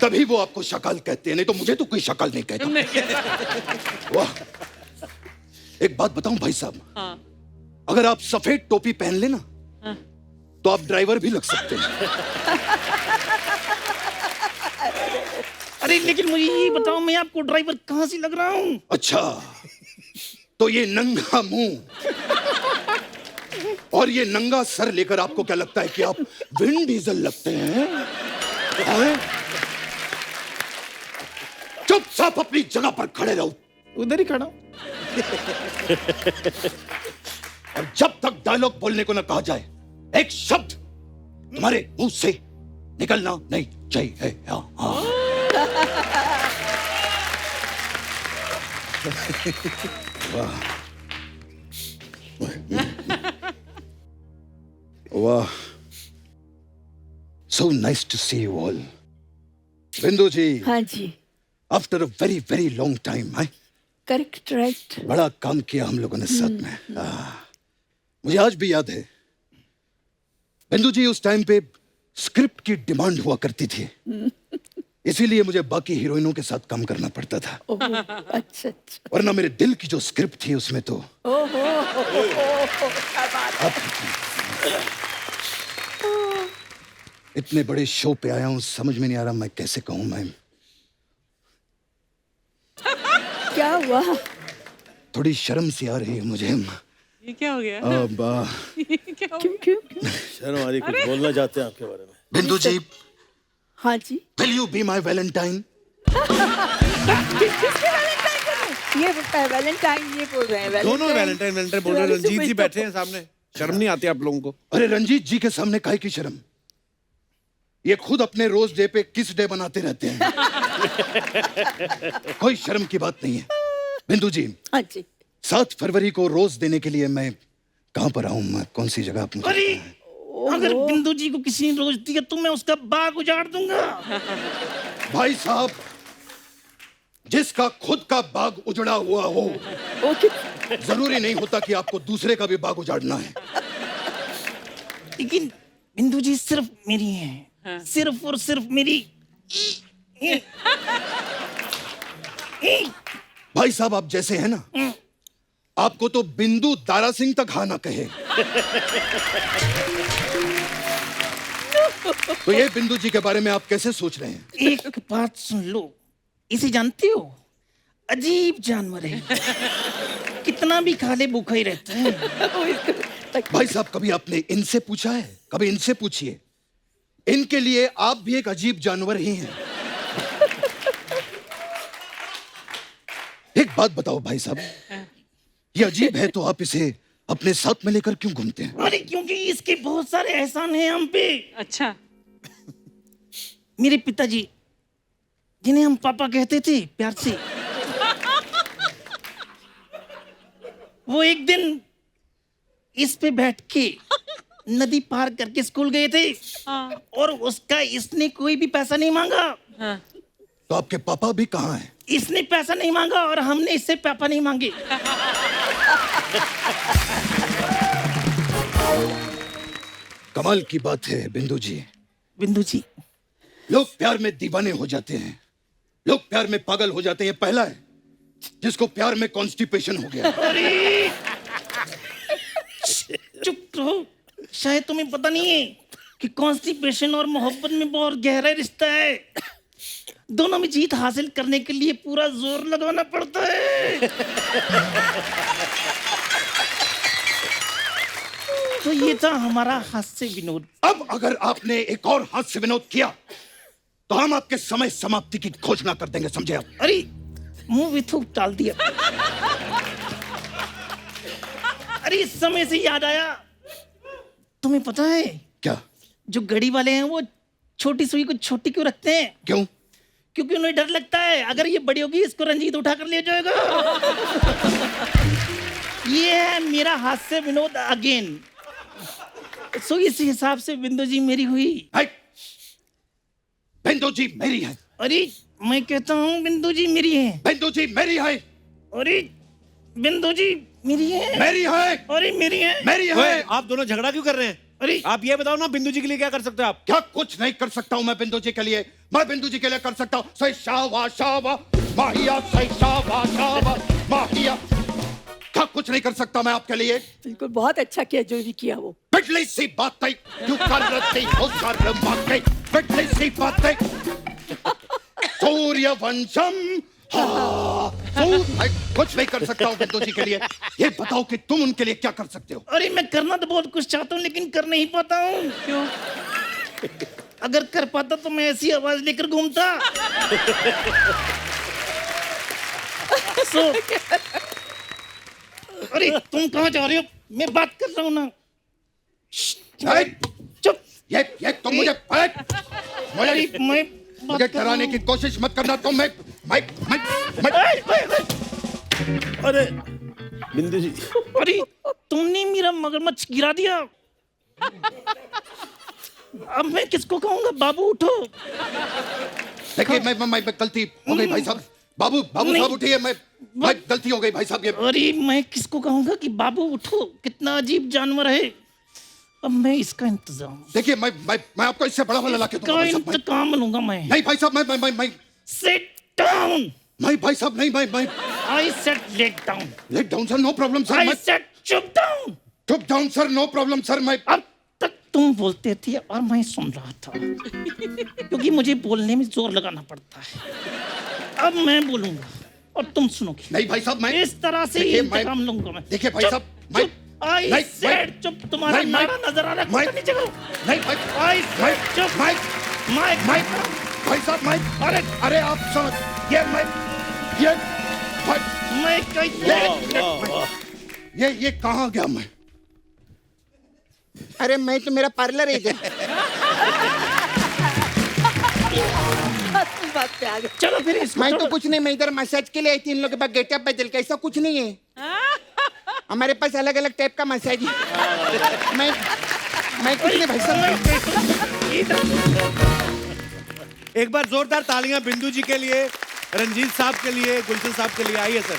तभी वो आपको शकाल कहते हैं, नहीं तो मुझे तो कोई शकाल नहीं कहता। वाह। एक बात बताऊं भाई साहब, अगर आप सफेद टोपी पहन लेना तो आप ड्राइवर भी लग सकते हैं। अरे लेकिन मुझे ये बताओ, मैं आपको ड्राइवर कहाँ से लग रहा हूँ? अच्छा, तो ये नंगा मुंह और ये नंगा सर लेकर आपको क्या लगता है कि आप विन डीजल लगते हैं? हैं? चुपचाप अपनी जगह पर खड़े रहो। उधर ही खड़ा हूं। और जब तक डायलॉग बोलने को ना कहा जाए, एक शब्द तुम्हारे मुंह से निकलना नहीं चाहिए। हाँ। वाह, so nice to see you all. Bindu ji, हाँ जी, after a very very long time, correct, right. बड़ा काम किया हम लोगों ने साथ में। मुझे आज भी याद है बिंदु जी, उस टाइम पे स्क्रिप्ट की डिमांड हुआ करती थी, इसीलिए मुझे बाकी हीरोइनों के साथ काम करना पड़ता था। अच्छा अच्छा। वरना मेरे दिल की जो स्क्रिप्ट थी उसमें तो इतने बड़े शो पे आया हूं, समझ में नहीं आ रहा मैं कैसे कहूं। मैं क्या हुआ? थोड़ी शर्म सी आ रही है मुझे। ये क्या हो गया? अब ये क्या हो क्यों क्यों? शर्म आ रही, कुछ बोलना चाहते हैं आपके बारे में? बिंदु जी, हाँ जी। Will you be my Valentine? किसके वैलेंटाइन कर रहे हैं? ये बोलता है वैलेंटाइन, ये बोल रहे हैं दोनों वैलेंटाइन वैलेंटाइन बोल रहे हैं। रंजीत जी बैठे हैं सामने, शर्म नहीं आती आप लोगों को? अरे रंजीत जी के सामने काहे की शर्म? ये खुद अपने रोज डे पे किस डे बनाते रहते हैं। कोई शर्म की बात नहीं है। बिंदु जी, हाँ जी। 7 फरवरी को रोज देने के लिए मैं कहाँ पर आऊँ? मैं कौन सी जगह आप मुझे अरे बताएं? अगर बिंदु जी को किसी ने रोज दिया तो मैं उसका बाग उजाड़ दूंगा। भाई साहब, जिसका खुद का बाग उजड़ा हुआ हो, जरूरी नहीं होता कि आपको दूसरे का भी बाग उजाड़ना है। लेकिन बिंदु जी सिर्फ मेरी है, सिर्फ और सिर्फ मेरी। भाई साहब, आप जैसे हैं ना, आपको तो बिंदु दारा सिंह तक हाँ ना कहे। तो ये बिंदु जी के बारे में आप कैसे सोच रहे हैं? एक बात सुन लो, इसे जानते हो? अजीब जानवर है, कितना भी खा ले भूखा ही रहता है। भाई साहब, कभी आपने इनसे पूछा है? कभी इनसे पूछिए, इनके लिए आप भी एक अजीब जानवर ही हैं। एक बात बताओ भाई साहब, ये अजीब है तो आप इसे अपने साथ में लेकर क्यों घूमते हैं? अरे क्योंकि इसके बहुत सारे एहसान हैं हम पे। अच्छा। मेरे पिताजी, जिन्हें हम पापा कहते थे प्यार से, वो एक दिन इस पे बैठ के नदी पार करके स्कूल गए थे। और उसका इसने कोई भी पैसा नहीं मांगा। तो आपके पापा भी कहाँ हैं? इसने पैसा नहीं मांगा और हमने इससे पापा नहीं मांगे। कमाल की बात है बिंदु जी। बिंदु जी, लोग प्यार में दीवाने हो जाते हैं, लोग प्यार में पागल हो जाते हैं। पहला है जिसको प्यार में कॉन्स्टिपेशन हो गया। अरे चुप रहो, शायद तुम्हें पता नहीं है कि कॉन्स्टिपेशन और मोहब्बत में बहुत गहरा रिश्ता है। दोनों में जीत हासिल करने के लिए पूरा जोर लगाना पड़ता है। तो ये था हमारा हास्य विनोद। अब अगर आपने एक और हास्य विनोद किया तो हम आपके समय समाप्ति की घोषणा कर देंगे, समझे आप? अरे मुंह में थूक डाल दिया। अरे इस समय से याद आया, तुम्हें पता है क्या? जो घड़ी वाले हैं वो छोटी सुई को छोटी क्यों रखते हैं? क्यों? क्योंकि उन्हें डर लगता है अगर ये बड़ी होगी इसको रंजीत उठा कर ले जाएगा। ये है मेरा हास्य विनोद अगेन। सो इस हिसाब से बिंदु जी मेरी हुई। बिंदु जी मेरी है। अरे मैं कहता हूँ बिंदु जी मेरी है। बिंदु जी मेरी है। अरे बिंदु जी मेरी है। मेरी है। अरे मेरी है। मेरी है। आप दोनों झगड़ा क्यों कर रहे हैं? अरे आप ये बताओ ना, बिंदु जी के लिए क्या कर सकते हो आप? क्या कुछ नहीं कर सकता हूँ मैं बिंदु जी के लिए? मैं बिंदु जी के लिए कर सकता हूँ सही शावा शावा माहिया, सही शावा शावा माहिया। क्या कुछ नहीं कर सकता मैं आपके लिए? बिल्कुल, बहुत अच्छा किया जो भी किया वो। बिजली सी बातें क्यों कर रही हो सारे बातें, बिजली सी बातें। सूर्यवंशम, कुछ नहीं कर सकता हूँ बिंदु जी के लिए। ये बताओ कि तुम उनके लिए क्या कर सकते हो? अरे मैं करना तो बहुत कुछ चाहता हूँ लेकिन कर नहीं पाता हूँ। क्यों? अगर कर पाता तो मैं ऐसी आवाज लेकर घूमता। अरे तुम कहाँ जा रहे हो? मैं बात कर रहा हूँ ना। चुप। ये तुम मुझे मैं मुझे डराने की कोशिश मत करना तुम। मैं अरे बिंदु जी, अरे तुमने मेरा मगरमच्छ गिरा दिया। अब मैं किसको कहूंगा? बाबू उठो। देखिए मैं गलती हो गई भाई साहब। बाबू बाबू नहीं। साहब उठिए। मैं गलती हो गई भाई साहब। ये अरे मैं किसको कहूंगा कि बाबू उठो? कितना अजीब जानवर है। अब मैं इसका इंतजाम देखिए मैं आपको इससे बड़ा वाला लाके दूंगा का भाई साहब। इंतकाम लूंगा मैं। नहीं भाई साहब मैं सिट डाउन। नहीं भाई साहब नहीं मैं I said let down. Let down sir, no problem sir. I मैं सेड चुप डाउन। चुप down sir, no problem sir. मैं अब तक तुम बोलते थे और मैं सुन रहा था, क्योंकि मुझे बोलने में जोर लगाना पड़ता है। अब मैं बोलूंगा और तुम सुनोगे। नहीं भाई साहब मैं इस तरह से देखिए, इंतकाम लूंगा मैं। देखिए भाई चुप, साहब मैं चुप। आई नहीं, सेड चुप। तुम्हारा नहीं, नारा नजर आ रहा है। मैं- कुत्ता नीचे करो। नहीं भाई आई सेड चुप। मैं मैं भाई साहब मैं अरे आप समझ ये भाई वाह वाह। ये कहाँ गया मैं? अरे मैं तो मेरा पार्लर है इधर। बात पे आ गए। चलो फिर इसको मैं तो छोड़ो। कुछ नहीं, मैं इधर मसाज के लिए आई थी। इन लोगों के पास गेटअप बदल के, ऐसा कुछ नहीं है। हमारे पास अलग अलग टाइप का मसाज है। मैं कुछ नहीं भाई साहब। एक बार जोरदार तालियां बिंदु जी के लिए, रंजीत साहब के लिए, गुलशन साहब के लिए। आइए सर।